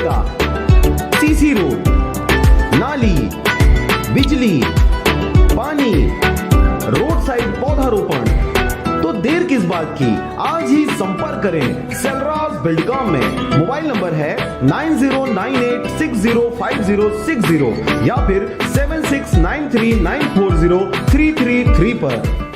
मिलेगा। CC road, नाली, बिजली, पानी, रोड साइड पौधारोपण, तो देर किस बात की, आज ही संपर्क करें सेलराज बिल्डकॉम में। मोबाइल नंबर है 9098605060 या फिर 7693940333 पर।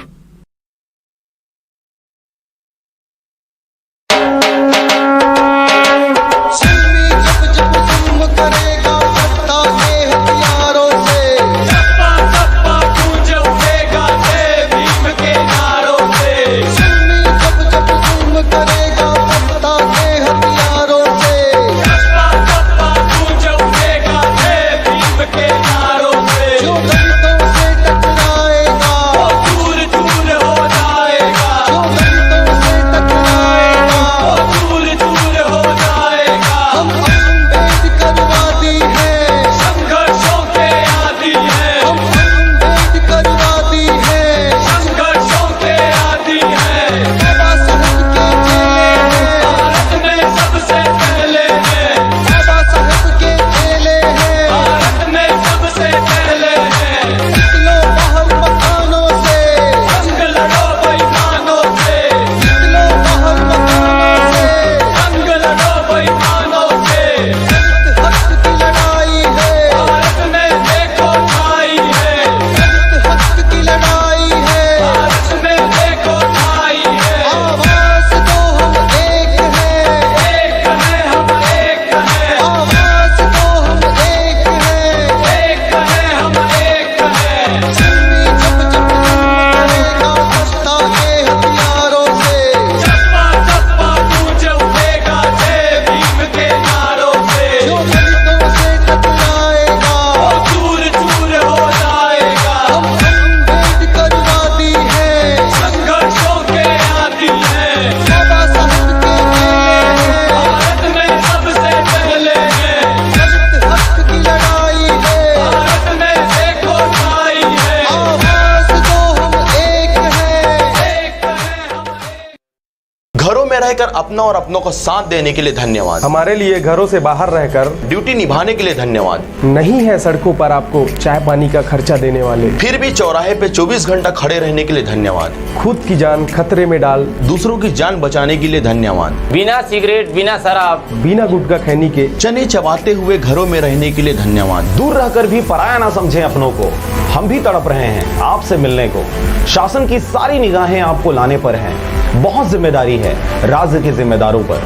रहकर अपना और अपनों को साथ देने के लिए धन्यवाद। हमारे लिए घरों से बाहर रहकर ड्यूटी निभाने के लिए धन्यवाद। नहीं है सड़कों पर आपको चाय पानी का खर्चा देने वाले, फिर भी चौराहे पे 24 घंटा खड़े रहने के लिए धन्यवाद। खुद की जान खतरे में डाल दूसरों की जान बचाने के लिए धन्यवाद। बिना सिगरेट, बिना शराब, बिना गुटखा खैनी के चने चबाते हुए घरों में रहने के लिए धन्यवाद। दूर रहकर भी पराया ना समझें अपनों को, हम भी तड़प रहे हैं आपसे मिलने को। शासन की सारी निगाहें आपको लाने पर हैं, बहुत जिम्मेदारी है राज्य के जिम्मेदारों पर।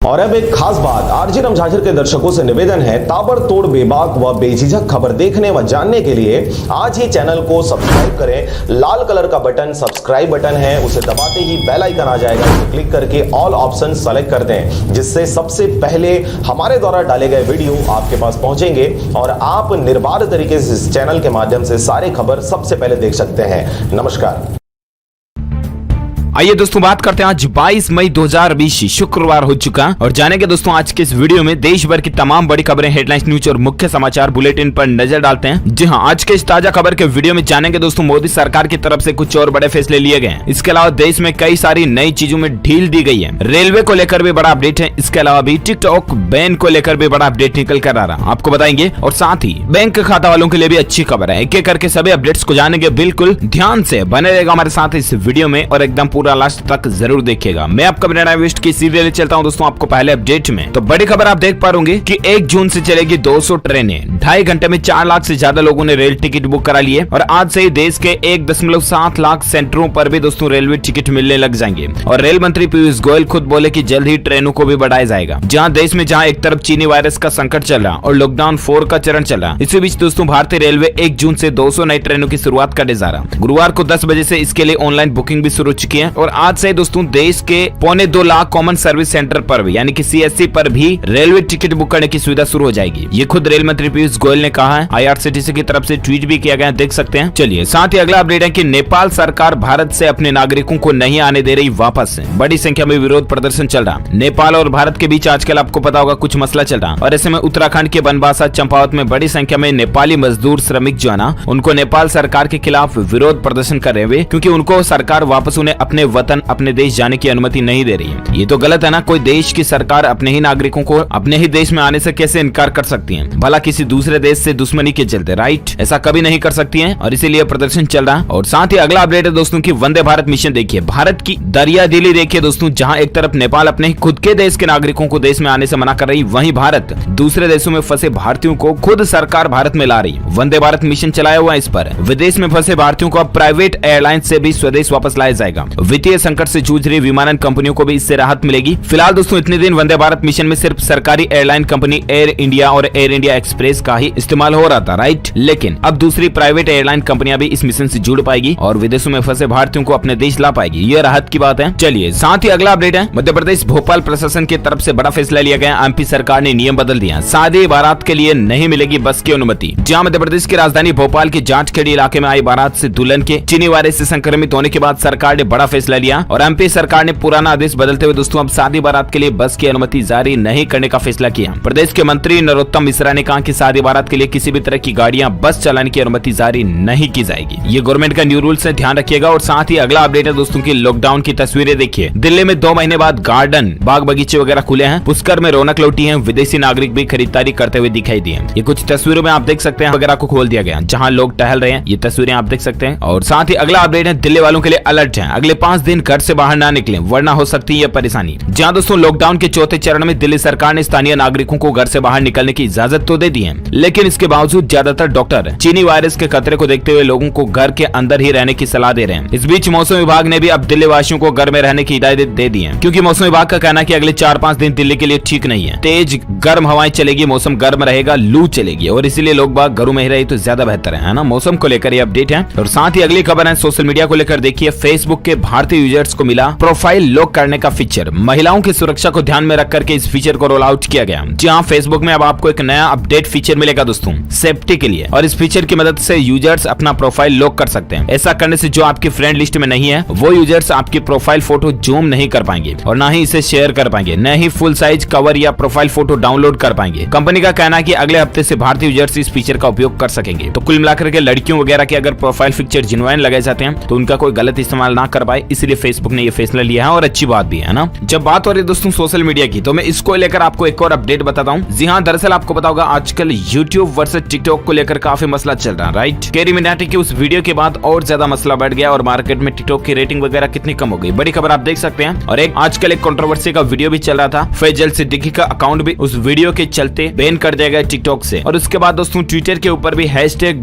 और अब एक खास बात, आरजे रमझाझर के दर्शकों से निवेदन है, ताबड़तोड़ बेबाक व बेझिझक खबर देखने व जानने के लिए आज ही चैनल को सब्सक्राइब करें। लाल कलर का बटन सब्सक्राइब बटन है, उसे दबाते ही बेल आइकन आ जाएगा, उसे क्लिक करके ऑल ऑप्शन सेलेक्ट कर दें, जिससे सबसे पहले हमारे द्वारा डाले गए वीडियो आपके पास पहुंचेंगे और आप निर्बाध तरीके से इस चैनल के माध्यम से सारे खबर सबसे पहले देख सकते हैं। नमस्कार। आइए दोस्तों बात करते हैं, आज 22 मई 2020 शुक्रवार हो चुका और जानेंगे दोस्तों आज के इस वीडियो में देश भर की तमाम बड़ी खबरें, हेडलाइंस, न्यूज और मुख्य समाचार बुलेटिन पर नजर डालते हैं। जी हां, आज के इस ताजा खबर के वीडियो में जानेंगे दोस्तों मोदी सरकार की तरफ से कुछ और बड़े फैसले लिए गए हैं। इसके अलावा देश में कई सारी नई चीजों में ढील दी गई है। रेलवे को लेकर भी बड़ा अपडेट है। इसके अलावा भी टिकटॉक बैन को लेकर भी बड़ा अपडेट निकल कर आ रहा, आपको बताएंगे। और साथ ही बैंक खाता वालों के लिए भी अच्छी खबर है। एक एक करके सभी अपडेट्स को जानेंगे, बिल्कुल ध्यान से बने रहेगा हमारे साथ इस वीडियो में और एकदम पूरा लास्ट तक जरूर देखिएगा। मैं आपका बिना वेस्ट की सीरियल चलता हूं दोस्तों आपको पहले अपडेट में। तो बड़ी खबर आप देख पा रहे कि 1 जून से चलेगी 200 ट्रेनें। 2.5 घंटे में 4 लाख से ज्यादा लोगों ने रेल टिकट बुक करा लिए और आज से ही देश के 1.7 लाख सेंटरों पर भी दोस्तों रेलवे टिकट मिलने लग जाएंगे। और रेल मंत्री पीयूष गोयल खुद बोले कि जल्द ही ट्रेनों को भी बढ़ाया जाएगा। जहां देश में एक तरफ चीनी वायरस का संकट चल रहा और लॉकडाउन 4 का चरण चल रहा, इसी बीच दोस्तों भारतीय रेलवे 1 जून से 200 नई ट्रेनों की शुरुआत करने जा रहा। गुरुवार को 10 बजे से इसके लिए ऑनलाइन बुकिंग भी शुरू हो चुकी है और आज से दोस्तों देश के 1.25 लाख कॉमन सर्विस सेंटर पर भी यानी कि CSC पर भी रेलवे टिकट बुक करने की सुविधा शुरू हो जाएगी। ये खुद रेल मंत्री पीयूष गोयल ने कहा है। IRCTC की तरफ से ट्वीट भी किया गया, देख सकते हैं। चलिए साथ ही अगला अपडेट है कि नेपाल सरकार भारत से अपने नागरिकों को नहीं आने दे रही वापस। बड़ी संख्या में विरोध प्रदर्शन चल रहा। नेपाल और भारत के बीच आजकल आपको पता होगा कुछ मसला चल रहा और ऐसे में उत्तराखंड के बनबासा चंपावत में बड़ी संख्या में नेपाली मजदूर श्रमिक जो है ना, उनको नेपाल सरकार के खिलाफ विरोध प्रदर्शन कर रहे हुए, क्योंकि उनको सरकार वापस उन्हें अपने अपने वतन अपने देश जाने की अनुमति नहीं दे रही है। ये तो गलत है ना। कोई देश की सरकार अपने ही नागरिकों को अपने ही देश में आने से कैसे इनकार कर सकती है, भला किसी दूसरे देश से दुश्मनी के चलते, राइट? ऐसा कभी नहीं कर सकती है और इसीलिए प्रदर्शन चल रहा है। और साथ ही अगला अपडेट है दोस्तों की वंदे भारत मिशन देखिए, भारत की दरिया दिली देखिए दोस्तों, जहां एक तरफ नेपाल अपने ही खुद के देश के नागरिकों को देश में आने से मना कर रही, वहीं भारत दूसरे देशों में फंसे भारतीयों को खुद सरकार भारत में ला रही। वंदे भारत मिशन चलाया हुआ इस पर विदेश में फंसे भारतीयों को अब प्राइवेट एयरलाइंस से भी स्वदेश वापस लाया जाएगा। वित्तीय संकट से जूझ रही विमानन कंपनियों को भी इससे राहत मिलेगी। फिलहाल दोस्तों इतने दिन वंदे भारत मिशन में सिर्फ सरकारी एयरलाइन कंपनी एयर इंडिया और एयर इंडिया एक्सप्रेस का ही इस्तेमाल हो रहा था, राइट? लेकिन अब दूसरी प्राइवेट एयरलाइन कंपनियां भी इस मिशन से जुड़ पाएगी और विदेशों में फंसे भारतीयों को अपने देश ला पाएगी। ये राहत की बात है। चलिए साथ ही अगला अपडेट है मध्य प्रदेश भोपाल प्रशासन की तरफ से बड़ा फैसला लिया गया। एमपी सरकार ने नियम बदल दिया, शादी बारात के लिए नहीं मिलेगी बस की अनुमति। जहां मध्य प्रदेश की राजधानी भोपाल के जाटखेड़ी इलाके में आई बारात से दुल्हन के चीनी वायरस से संक्रमित होने के बाद सरकार ने बड़ा फैसला लिया और एमपी सरकार ने पुराना आदेश बदलते हुए दोस्तों अब शादी बारात के लिए बस की अनुमति जारी नहीं करने का फैसला किया। प्रदेश के मंत्री नरोत्तम मिश्रा ने कहा कि शादी बारात के लिए किसी भी तरह की गाड़ियां बस चलाने की अनुमति जारी नहीं की जाएगी। ये गवर्नमेंट का न्यू रूल्स है, ध्यान रखिएगा। और साथ ही अगला अपडेट है दोस्तों की लॉकडाउन की तस्वीरें देखिए। दिल्ली में 2 महीने बाद गार्डन बाग बगीचे वगैरह खुले हैं, पुष्कर में रौनक लौटी है, विदेशी नागरिक भी खरीदारी करते हुए दिखाई दिए। ये कुछ तस्वीरों में आप देख सकते हैं वगैरह को खोल दिया गया जहां लोग टहल रहे हैं, ये तस्वीरें आप देख सकते हैं। और साथ ही अगला अपडेट है दिल्ली वालों के लिए अलर्ट है, अगले 5 दिन घर से बाहर ना निकलें वरना हो सकती है परेशानी। जहां दोस्तों लॉकडाउन के चौथे चरण में दिल्ली सरकार ने स्थानीय नागरिकों को घर से बाहर निकलने की इजाजत तो दे दी है, लेकिन इसके बावजूद ज्यादातर डॉक्टर चीनी वायरस के खतरे को देखते हुए लोगों को घर के अंदर ही रहने की सलाह दे रहे हैं। इस बीच मौसम विभाग ने भी अब दिल्ली वासियों को घर में रहने की हिदायत दे दी है, क्योंकि मौसम विभाग का कहना है कि अगले 4-5 दिन दिल्ली के लिए ठीक नहीं है। तेज गर्म हवाएं चलेगी, मौसम गर्म रहेगा, लू चलेगी और इसीलिए लोग बाग घरों में ही रहे तो ज्यादा बेहतर है ना। मौसम को लेकर ये अपडेट है। और साथ ही अगली खबर है सोशल मीडिया को लेकर देखिए, फेसबुक के भारतीय यूजर्स को मिला प्रोफाइल लॉक करने का फीचर। महिलाओं की सुरक्षा को ध्यान में रख करके इस फीचर को रोल आउट किया गया। जी हाँ, फेसबुक में अब आपको एक नया अपडेट फीचर मिलेगा दोस्तों सेफ्टी के लिए, और इस फीचर की मदद से यूजर्स अपना प्रोफाइल लॉक कर सकते हैं। ऐसा करने से जो आपकी फ्रेंड लिस्ट में नहीं है वो यूजर्स आपकी प्रोफाइल फोटो जूम नहीं कर पाएंगे और ना ही इसे शेयर कर पाएंगे, न ही फुल साइज कवर या प्रोफाइल फोटो डाउनलोड कर पाएंगे। कंपनी का कहना है कि अगले हफ्ते से भारतीय यूजर्स इस फीचर का उपयोग कर सकेंगे। तो कुल मिलाकर के लड़कियों वगैरह के अगर प्रोफाइल पिक्चर जिन्वाइन लगाए जाते हैं तो उनका कोई गलत इस्तेमाल ना कर पाए, इसलिए फेसबुक ने ये फैसला लिया है और अच्छी बात भी है ना। जब बात हो रही है दोस्तों सोशल मीडिया की, तो मैं इसको लेकर आपको एक और अपडेट बताता हूँ। जी हाँ, दरअसल आपको पता होगा आजकल यूट्यूब वर्सेस टिकटॉक को लेकर काफी मसला चल रहा है, राइट? कैरी मिनाटी की उस वीडियो के बाद और ज्यादा मसला बढ़ गया और मार्केट में टिकटॉक की रेटिंग वगैरह कितनी कम हो गई, बड़ी खबर आप देख सकते हैं। और एक आजकल एक कंट्रोवर्सी का वीडियो भी चल रहा था, फैजल सिद्दीकी का अकाउंट भी उस वीडियो के चलते बैन कर दिया गया टिकटॉक से। और उसके बाद दोस्तों ट्विटर के ऊपर भी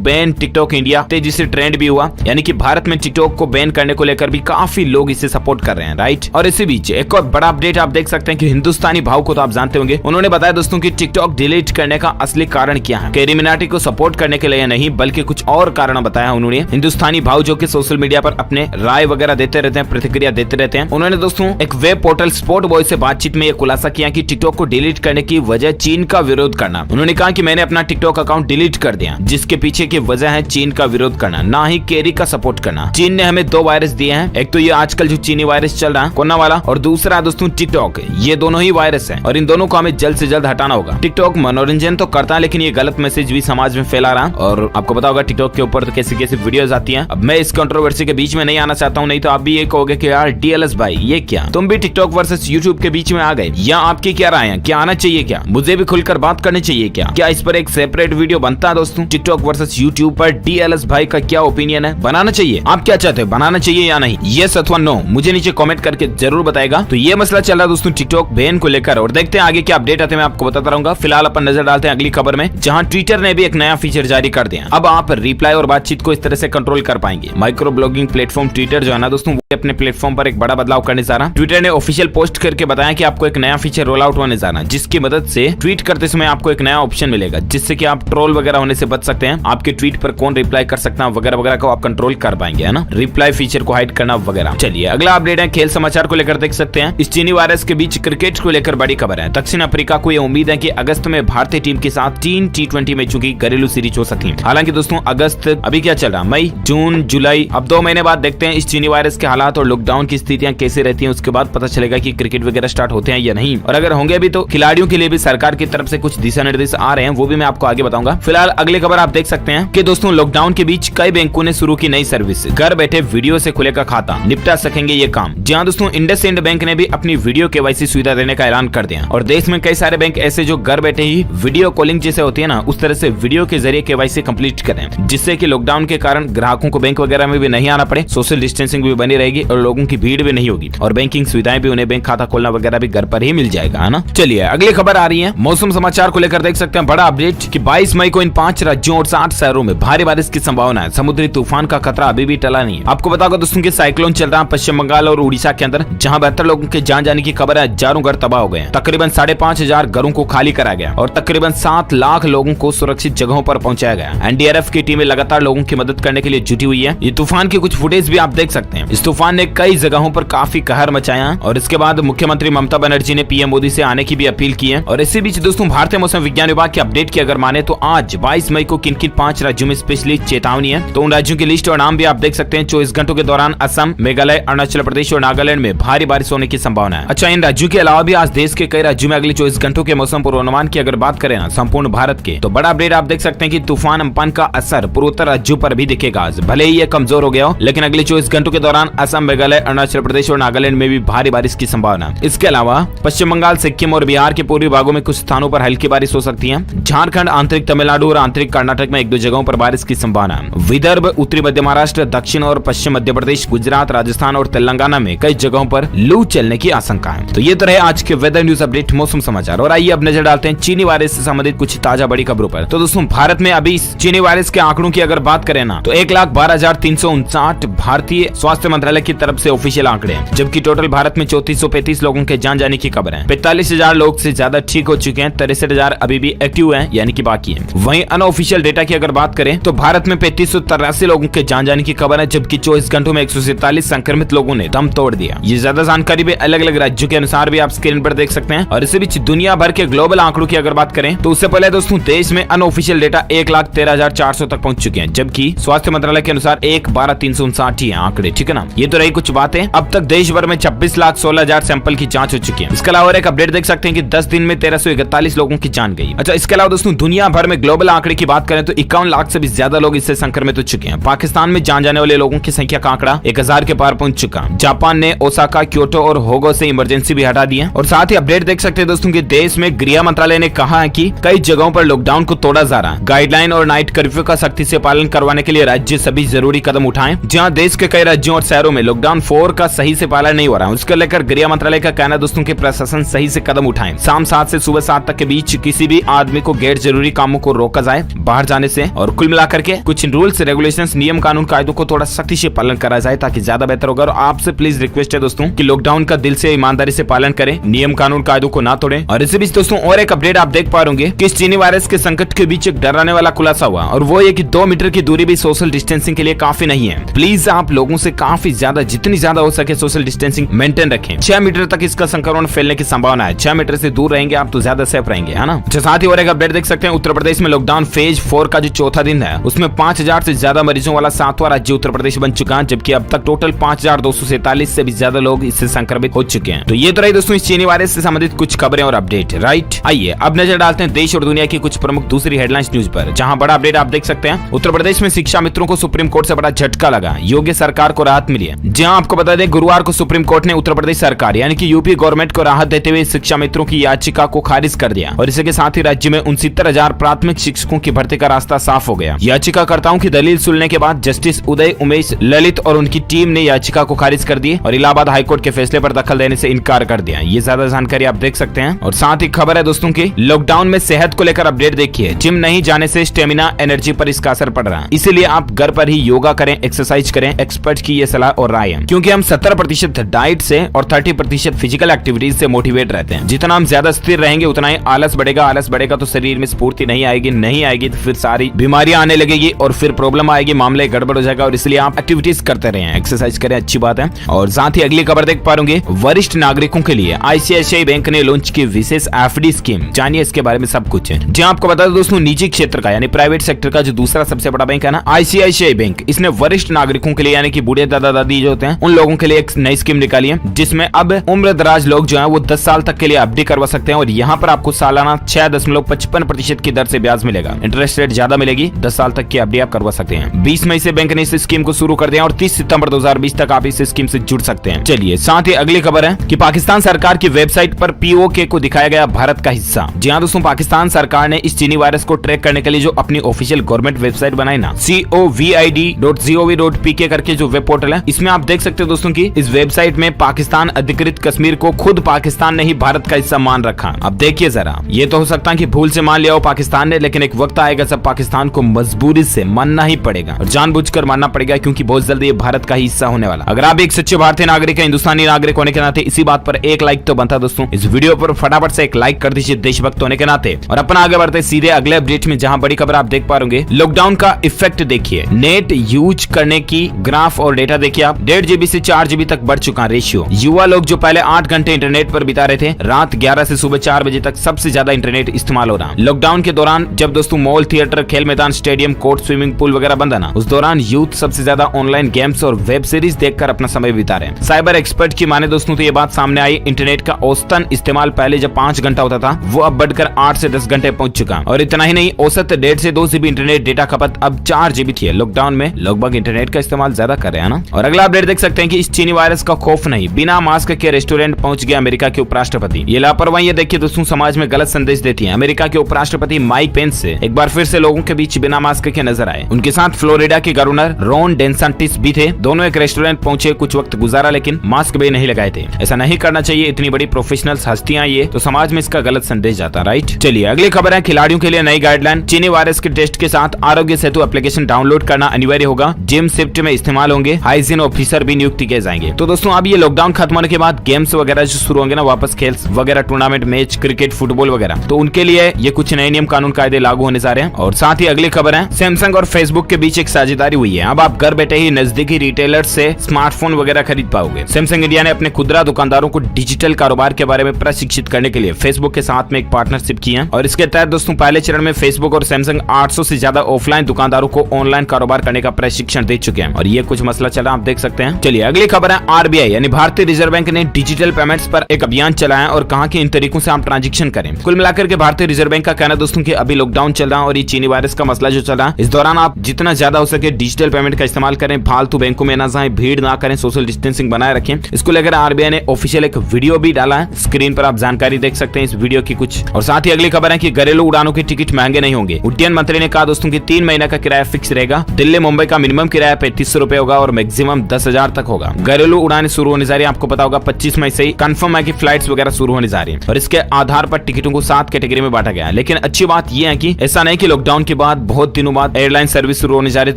#बैन टिकटॉक इंडिया तेजी से ट्रेंड भी हुआ, यानी कि भारत में टिकटॉक को बैन करने को लेकर भी काफी लोग इसे सपोर्ट कर रहे हैं, राइट? और इसी बीच एक और बड़ा अपडेट आप देख सकते हैं कि हिंदुस्तानी भाव को तो आप जानते होंगे, उन्होंने बताया दोस्तों कि टिकटॉक डिलीट करने का असली कारण क्या है। कैरी मिनाटी को सपोर्ट करने के लिए नहीं बल्कि कुछ और कारण बताया उन्होंने। हिंदुस्तानी भाव जो कि सोशल मीडिया पर अपने राय वगैरह देते रहते हैं, प्रतिक्रिया देते रहते हैं, उन्होंने दोस्तों एक वेब पोर्टल स्पोर्ट बॉय से बातचीत में यह खुलासा किया कि टिकटॉक को डिलीट करने की वजह चीन का विरोध करना। उन्होंने कहा कि मैंने अपना टिकटॉक अकाउंट डिलीट कर दिया, जिसके पीछे की वजह है चीन का विरोध करना, ना ही कैरी का सपोर्ट करना। चीन ने हमें 2 वायरस दिए हैं, एक तो ये आजकल जो चीनी वायरस चल रहा है कोरोना वाला, और दूसरा दोस्तों टिकटॉक। ये दोनों ही वायरस है और इन दोनों को हमें जल्द से जल्द हटाना होगा। टिकटॉक मनोरंजन तो करता है लेकिन ये गलत मैसेज भी समाज में फैला रहा है, और आपको पता होगा टिकटॉक के ऊपर तो कैसी कैसी वीडियोस आती हैं। अब मैं इस कंट्रोवर्सी के बीच में नहीं आना चाहता हूँ, नहीं तो आप भी ये कहोगे कि यार DLS भाई ये क्या, तुम भी टिकटॉक वर्सेस यूट्यूब के बीच में आ गए, या आपकी क्या राय है, क्या आना चाहिए, क्या मुझे भी खुलकर बात करनी चाहिए, क्या इस पर एक सेपरेट वीडियो बनता है दोस्तों टिकटॉक वर्सेस यूट्यूब पर? DLS भाई का क्या ओपिनियन है, बनाना चाहिए? आप क्या चाहते हो, बनाना चाहिए या नहीं? यस अथवा नो मुझे नीचे कमेंट करके जरूर बताएगा। तो ये मसला चल रहा है दोस्तों टिकटॉक बैन को लेकर, और देखते हैं आगे क्या अपडेट आते हैं, मैं आपको बताता रहूंगा। फिलहाल अपन नजर डालते हैं अगली खबर में, जहां ट्विटर ने भी एक नया फीचर जारी कर दिया। अब आप रिप्लाई और बातचीत को इस तरह से कंट्रोल कर पाएंगे। माइक्रो ब्लॉगिंग प्लेटफॉर्म ट्विटर जो है ना दोस्तों, वो अपने प्लेटफॉर्म पर एक बड़ा बदलाव करने जा रहा है। ट्विटर ने ऑफिशियल पोस्ट करके बताया कि आपको एक नया फीचर रोल आउट होने जा रहा है, जिसकी मदद से ट्वीट करते समय आपको एक नया ऑप्शन मिलेगा, जिससे कि आप ट्रोल वगैरह होने से बच सकते हैं। आपके ट्वीट पर कौन रिप्लाई कर सकता है वगैरह वगैरह को आप कंट्रोल कर पाएंगे, है ना, रिप्लाई फीचर को हाइड करना वगैरह। चलिए अगला अपडेट है खेल समाचार को लेकर देख सकते हैं। इस चीनी वायरस के बीच क्रिकेट को लेकर बड़ी खबर है। दक्षिण अफ्रीका को यह उम्मीद है कि अगस्त में भारतीय टीम के साथ 3 T20 मैचों की घरेलू सीरीज हो सकती है। हालांकि दोस्तों अगस्त अभी क्या चल रहा है, मई, जून, जुलाई, अब 2 महीने बाद देखते हैं इस चीनी वायरस के हालात और लॉकडाउन की स्थितियां कैसे रहती हैं। उसके बाद पता चलेगा कि क्रिकेट वगैरह स्टार्ट होते हैं या नहीं, और अगर होंगे भी तो खिलाड़ियों के लिए भी सरकार की तरफ से कुछ दिशा निर्देश आ रहे हैं, वो भी मैं आपको आगे बताऊंगा। फिलहाल अगली खबर आप देख सकते हैं कि दोस्तों लॉकडाउन के बीच कई बैंकों ने शुरू की नई सर्विस, घर बैठे वीडियो से खुलेगा खाता। निपटा सकेंगे ये काम। जहाँ दोस्तों इंडसइंड बैंक ने भी अपनी वीडियो केवाईसी सुविधा देने का ऐलान कर दिया और देश में कई सारे बैंक ऐसे जो घर बैठे ही वीडियो कॉलिंग जैसे होती है ना, उस तरह से वीडियो के जरिए केवाईसी कंप्लीट करें, जिससे कि लॉकडाउन के कारण ग्राहकों को बैंक वगैरह में भी नहीं आना पड़े, सोशल डिस्टेंसिंग भी बनी रहेगी और लोगों की भीड़ भी नहीं होगी और बैंकिंग सुविधाएं भी उन्हें बैंक खाता खोलना वगैरह भी घर पर ही मिल जाएगा, है ना। चलिए अगली खबर आ रही है मौसम समाचार को लेकर। देख सकते हैं बड़ा अपडेट कि 22 मई को इन 5 राज्यों और 60 शहरों में भारी बारिश की संभावना है। समुद्री तूफान का खतरा अभी भी टला नहीं है। आपको बता दोस्तों कि साइक्लोन चल रहा है पश्चिम बंगाल और उड़ीसा के अंदर, जहां 72 लोगों के जान जाने की खबर है। हजारों घर तबाह हो गए हैं। तकरीबन 5,500 घरों को खाली करा गया और तकरीबन 7 लाख लोगों को सुरक्षित जगहों पर पहुंचाया गया। एनडीआरएफ की टीमें लगातार लोगों की मदद करने के लिए जुटी हुई है। ये तूफान की कुछ फुटेज भी आप देख सकते हैं। इस तूफान ने कई जगहों पर काफी कहर मचाया और इसके बाद मुख्यमंत्री ममता बनर्जी ने पीएम मोदी से आने की भी अपील की है। और इसी बीच दोस्तों भारतीय मौसम विज्ञान विभाग की अपडेट की अगर माने तो आज 22 मई को किन किन 5 राज्यों में स्पेशली चेतावनी है, तो उन राज्यों की लिस्ट और नाम भी आप देख सकते हैं। 24 घंटों के दौरान असम, मेघालय, अरुणाचल प्रदेश और नागालैंड में भारी बारिश होने की संभावना है। अच्छा, इन राज्यों के अलावा भी आज देश के कई राज्यों में अगले 24 घंटों के मौसम पूर्वानुमान की अगर बात करें ना संपूर्ण भारत के, तो बड़ा अपडेट आप देख सकते हैं कि तूफान अम्फान का असर पूर्वोत्तर राज्यों पर भी दिखेगा। आज भले ही ये कमजोर हो गया हो, लेकिन अगले 24 घंटों के दौरान असम, मेघालय, अरुणाचल प्रदेश और नागालैंड में भी भारी बारिश की संभावना है। इसके अलावा पश्चिम बंगाल, सिक्किम और बिहार के पूर्वी भागों में कुछ स्थानों पर हल्की बारिश हो सकती है। झारखंड, आंतरिक तमिलनाडु और आंतरिक कर्नाटक में 1-2 जगहों पर बारिश की संभावना है। विदर्भ, उत्तरी मध्य महाराष्ट्र, दक्षिण और पश्चिम मध्य प्रदेश, गुजरात, राजस्थान और तेलंगाना में कई जगहों पर लू चलने की आशंका है। तो ये तो रहे आज के वेदर न्यूज अपडेट मौसम समाचार। और आइए अब नजर डालते हैं चीनी वायरस से संबंधित कुछ ताजा बड़ी खबरों पर। तो दोस्तों भारत में अभी चीनी वायरस के आंकड़ों की अगर बात करें ना, तो 1,12,359 भारतीय स्वास्थ्य मंत्रालय की तरफ से ऑफिशियल आंकड़े हैं, जबकि टोटल भारत में 3435 लोगों के जान जाने की खबर है। 45,000 लोग से ज्यादा ठीक हो चुके हैं, 63,000 अभी भी एक्टिव हैं, यानी कि बाकी है। वहीं अनऑफिशियल डेटा की अगर बात करें तो भारत में 3583 लोगों के जान जाने की खबर है, जबकि 24 घंटों में 147 संक्रमित लोगों ने दम तोड़ दिया। ये ज्यादा जानकारी भी अलग अलग राज्यों के अनुसार भी आप स्क्रीन पर देख सकते हैं। और इसी बीच दुनिया भर के ग्लोबल आंकड़ों की अगर बात करें तो उससे पहले दोस्तों देश में अनऑफिशियल डेटा 1,13,400 तक पहुंच चुके हैं, जबकि स्वास्थ्य मंत्रालय के अनुसार 1,12,359 ही है आंकड़े, ठीक है ना। ये तो रही कुछ बातें। अब तक देश भर में 26,16,000 सैंपल की जांच हो चुकी है। इसके अलावा एक अपडेट देख सकते हैं कि 10 दिन में 1341 लोगों की जान गई। अच्छा, इसके अलावा दोस्तों दुनिया भर में ग्लोबल आंकड़े की बात करें तो 51 लाख से भी ज्यादा लोग इससे संक्रमित हो चुके हैं। पाकिस्तान में जान जाने वाले लोगों की संख्या का आंकड़ा 1000 के पार पहुंच चुका। जापान ने ओसाका, क्योटो और होगो से इमरजेंसी भी हटा दी है। और साथ ही अपडेट देख सकते हैं दोस्तों कि देश में गृह मंत्रालय ने कहा है कि कई जगहों पर लॉकडाउन को तोड़ा जा रहा है। गाइडलाइन और नाइट कर्फ्यू का सख्ती से पालन करवाने के लिए राज्य सभी जरूरी कदम उठाएं। जहां देश के कई राज्यों और शहरों में लॉकडाउन 4 का सही से पालन नहीं हो रहा है, उसको लेकर गृह मंत्रालय का कहना दोस्तों कि प्रशासन सही से कदम उठाएं। शाम 7 से सुबह 7 तक के बीच किसी भी आदमी को गैर जरूरी कामों को रोका जाए बाहर जाने से। और कुल मिलाकर के कुछ रूल्स, रेगुलेशंस, नियम, कानून, कायदों को थोड़ा सख्ती से पालन करा जाए ताकि ज्यादा बेहतर होगा। और आपसे प्लीज रिक्वेस्ट है दोस्तों कि लॉकडाउन का दिल से ईमानदारी से पालन करें, नियम, कानून, कायदों को ना तोड़ें। और इसी बीच दोस्तों और एक अपडेट आप देख पा रहे कि इस चीनी वायरस के संकट के बीच एक डराने वाला खुलासा हुआ, और वो ये कि 2 मीटर की दूरी भी सोशल डिस्टेंसिंग के लिए काफी नहीं है। प्लीज आप लोगों से काफी ज्यादा, जितनी ज्यादा हो सके सोशल डिस्टेंसिंग मेंटेन रखें। 6 मीटर तक इसका संक्रमण फैलने की संभावना है। 6 मीटर से दूर रहेंगे आप तो ज्यादा सेफ रहेंगे, है ना। साथ ही और एक अपडेट देख सकते हैं, उत्तर प्रदेश में लॉकडाउन फेज 4 का जो चौथा दिन है उसमें 5000 से ज्यादा मरीजों वाला 7वां राज्य उत्तर प्रदेश बन चुका है, जबकि अब तक टोटल 5247 से भी ज्यादा लोग इससे संक्रमित हो चुके हैं। तो ये तो रही दोस्तों इस चीनी वायरस से संबंधित कुछ खबरें और अपडेट, राइट। आइए अब नजर डालते हैं देश और दुनिया की कुछ प्रमुख दूसरी हेडलाइंस न्यूज पर, जहां बड़ा अपडेट आप देख सकते हैं। उत्तर प्रदेश में शिक्षा मित्रों को सुप्रीम कोर्ट से बड़ा झटका लगा, योगी सरकार को राहत मिली है। जहां आपको बता दें गुरुवार को सुप्रीम कोर्ट ने उत्तर प्रदेश सरकार यानी कि यूपी गवर्नमेंट को राहत देते हुए शिक्षा मित्रों की याचिका को खारिज कर दिया। और इसके साथ ही राज्य में 69,000 प्राथमिक शिक्षकों की भर्ती का रास्ता साफ हो गया। याचिकाकर्ताओं की दलील सुनने के बाद जस्टिस उदय उमेश ललित और उनकी टीम ने याचिका को खारिज कर दी और इलाहाबाद हाईकोर्ट के फैसले पर दखल देने से इनकार कर दिया। ये ज्यादा जानकारी आप देख सकते हैं। और साथ ही खबर है दोस्तों की लॉकडाउन में सेहत को लेकर अपडेट देखिए। जिम नहीं जाने से स्टेमिना, एनर्जी पर इसका असर पड़ रहा है, इसीलिए आप घर पर ही योगा करें, एक्सरसाइज करें। एक्सपर्ट की ये सलाह और राय है, क्योंकि हम 70% डाइट से और 30% फिजिकल एक्टिविटीज से मोटिवेट रहते हैं। जितना हम ज्यादा स्थिर रहेंगे उतना ही आलस बढ़ेगा। आलस बढ़ेगा तो शरीर में स्फूर्ति नहीं आएगी तो फिर सारी बीमारियां आने लगेगी और फिर प्रॉब्लम आएगी, मामले गड़बड़ हो जाएगा। और इसलिए आप एक्टिविटीज करते रहे, एक्सरसाइज करें, अच्छी बात है। और साथ ही अगली खबर देख पा रहे वरिष्ठ नागरिकों के लिए आईसीआईसीआई बैंक ने लॉन्च की विशेष एफडी स्कीम। जानिए इसके बारे में सब कुछ है। जहां आपको बता दें दोस्तों निजी क्षेत्र का यानी प्राइवेट सेक्टर का जो दूसरा सबसे बड़ा बैंक है ना आईसीआईसीआई बैंक, इसने वरिष्ठ नागरिकों के लिए यानी कि बूढ़े दादा दादी जो होते हैं उन लोगों के लिए एक नई स्कीम निकाली है, जिसमें अब उम्र दराज लोग जो है वो 10 साल तक के लिए एफडी करवा सकते हैं। और यहाँ पर आपको सालाना 6.55% की दर से ब्याज मिलेगा। इंटरेस्ट रेट ज्यादा मिलेगी। 10 साल तक की एफडी आप करवा सकते हैं। 20 मई से बैंक ने इस स्कीम को शुरू कर दिया और 30 सितंबर 2020 तक आप इस स्कीम से जुड़ सकते हैं। चलिए साथ ही अगली खबर है कि पाकिस्तान सरकार की वेबसाइट पर POK को दिखाया गया भारत का हिस्सा। जी हाँ दोस्तों, पाकिस्तान सरकार ने इस चीनी वायरस को ट्रैक करने के लिए जो अपनी ऑफिशियल गवर्नमेंट वेबसाइट बनाई ना, covid.gov.pk करके जो वेब पोर्टल है, इसमें आप देख सकते हो दोस्तों की इस वेबसाइट में पाकिस्तान अधिकृत कश्मीर को खुद पाकिस्तान ने ही भारत का हिस्सा मान रखा। अब देखिए जरा, ये तो हो सकता है कि भूल से मान लिया हो पाकिस्तान ने, लेकिन एक वक्त आएगा जब पाकिस्तान को मजबूरी से मानना ही पड़ेगा और जानबूझकर मानना पड़ेगा, क्योंकि बहुत जल्दी ये भारत का ही हिस्सा होने वाला। अगर आप एक सच्चे भारतीय नागरिक है, हिंदुस्तानी नागरिक होने के नाते इसी बात पर एक लाइक तो बनता दोस्तों। इस वीडियो पर फटाफट से एक लाइक कर दीजिए देशभक्त होने के नाते, और अपना आगे बढ़ते सीधे अगले अपडेट में, जहां बड़ी खबर आप देख पा रहे होंगे। लॉकडाउन का इफेक्ट देखिए, नेट यूज करने की ग्राफ और डेटा देखिए आप, 1.5 GB से 4 GB तक बढ़ चुका रेशियो। युवा लोग जो पहले 8 घंटे इंटरनेट पर बिता रहे थे, रात 11 से सुबह 4 बजे तक सबसे ज्यादा इंटरनेट इस्तेमाल हो रहा। लॉकडाउन के दौरान जब दोस्तों मॉल, थिएटर, खेल मैदान, स्टेडियम, कोर्ट, स्विमिंग पूल वगैरह बंद है ना, उस दौरान यूथ सबसे ज्यादा ऑनलाइन गेम्स और वेब सीरीज देखकर अपना समय बिता रहे हैं। साइबर एक्सपर्ट की माने दोस्तों तो ये बात सामने आई, इंटरनेट का औसतन इस्तेमाल पहले जब 5 घंटा होता था, वो अब बढ़कर 8 से 10 घंटे पहुंच चुका। और इतना ही नहीं, औसत 1.5 से 2 GB इंटरनेट डेटा खपत अब 4 GB थी। लॉकडाउन में लगभग इंटरनेट का इस्तेमाल ज्यादा कर रहे हैं ना। और अगला अपडेट देख सकते हैं कि इस चीनी वायरस का खौफ नहीं, बिना मास्क के रेस्टोरेंट पहुंच गया अमेरिका के उपराष्ट्रपति। ये लापरवाही देखिए दोस्तों समाज में गलत संदेश देती है। अमेरिका के उपराष्ट्रपति माइक पेंस से एक बार फिर से लोगों के बीच बिना मास्क के नजर आए। उनके साथ फ्लोरिडा के गवर्नर रॉन डेसांटिस भी थे। दोनों एक रेस्टोरेंट पहुंचे, कुछ वक्त गुजारा, लेकिन मास्क भी नहीं लगाए थे। ऐसा नहीं करना चाहिए, इतनी बड़ी प्रोफेशनल हस्तियां ये तो समाज में इसका गलत संदेश जाता, राइट। चलिए अगली खबर है, खिलाड़ियों के लिए नई गाइडलाइन, चीनी वायरस के टेस्ट के साथ आरोग्य सेतु एप्लीकेशन डाउनलोड करना अनिवार्य होगा। जिम शिफ्ट में इस्तेमाल होंगे, हाइजीन ऑफिसर भी नियुक्त किए जाएंगे। तो दोस्तों अब ये लॉकडाउन खत्म होने के बाद गेम्स वगैरह जो शुरू होंगे ना, वापस खेल वगैरह, टूर्नामेंट, मैच, क्रिकेट, फुटबॉल वगैरह, तो उनके लिए ये कुछ नए नियम कानून कायदे लागू होने जा रहे हैं। और साथ ही अगली खबर है, सैमसंग और फेसबुक के बीच एक साझेदारी हुई है। अब आप घर बैठे ही नजदीकी रिटेलर से स्मार्टफोन वगैरह खरीद पाओगे। सैमसंग इंडिया ने अपने खुदरा दुकानदारों को डिजिटल कारोबार के बारे में प्रशिक्षित करने के लिए फेसबुक के साथ में एक पार्टनरशिप की है। और इसके तहत दोस्तों पहले चरण में फेसबुक और सैमसंग 800 से ज्यादा ऑफलाइन दुकानदारों को ऑनलाइन कारोबार करने का प्रशिक्षण दे चुके हैं। और ये कुछ मसला चला, आप देख सकते हैं। चलिए अगली खबर है, RBI यानी भारतीय रिजर्व बैंक ने डिजिटल पेमेंट्स पर एक अभियान चलाया और कहा कि इन तरीकों से आप ट्रांजेक्शन करें। कुल मिलाकर के भारतीय रिजर्व बैंक का कहना दोस्तों कि अभी लॉकडाउन चल रहा और ये चीनी वायरस का मसला जो चल रहा, इस दौरान आप जितना ज्यादा हो सके डिजिटल पेमेंट का इस्तेमाल करें, फालतू बैंकों में ना जाएं, भीड़ ना करें, सोशल डिस्टेंसिंग बनाए रखें। इसको लेकर RBI ने ऑफिशियल एक वीडियो भी डाला है, स्क्रीन पर आप जानकारी देख सकते हैं इस वीडियो की कुछ। और साथ ही अगली खबर है कि घरेलू उड़ानों के टिकट महंगे नहीं होंगे। उड्डयन मंत्री ने कहा दोस्तों कि 3 महीने का किराया फिक्स रहेगा। दिल्ली मुंबई का मिनिमम किराया 3500 रुपए होगा और मैक्सिमम 10,000 तक होगा। घरेलू उड़ानें शुरू होने जा रही है, आपको पता होगा 25 मई से ही कंफर्म है कि फ्लाइट्स वगैरह शुरू होने जा रही है। और इसके आधार पर टिकटों को 7 कैटेगरी में बांटा गया है। लेकिन अच्छी बात यह है कि ऐसा नहीं कि लॉकडाउन के बाद बहुत दिनों बाद एयरलाइन सर्विस शुरू होने जा रही है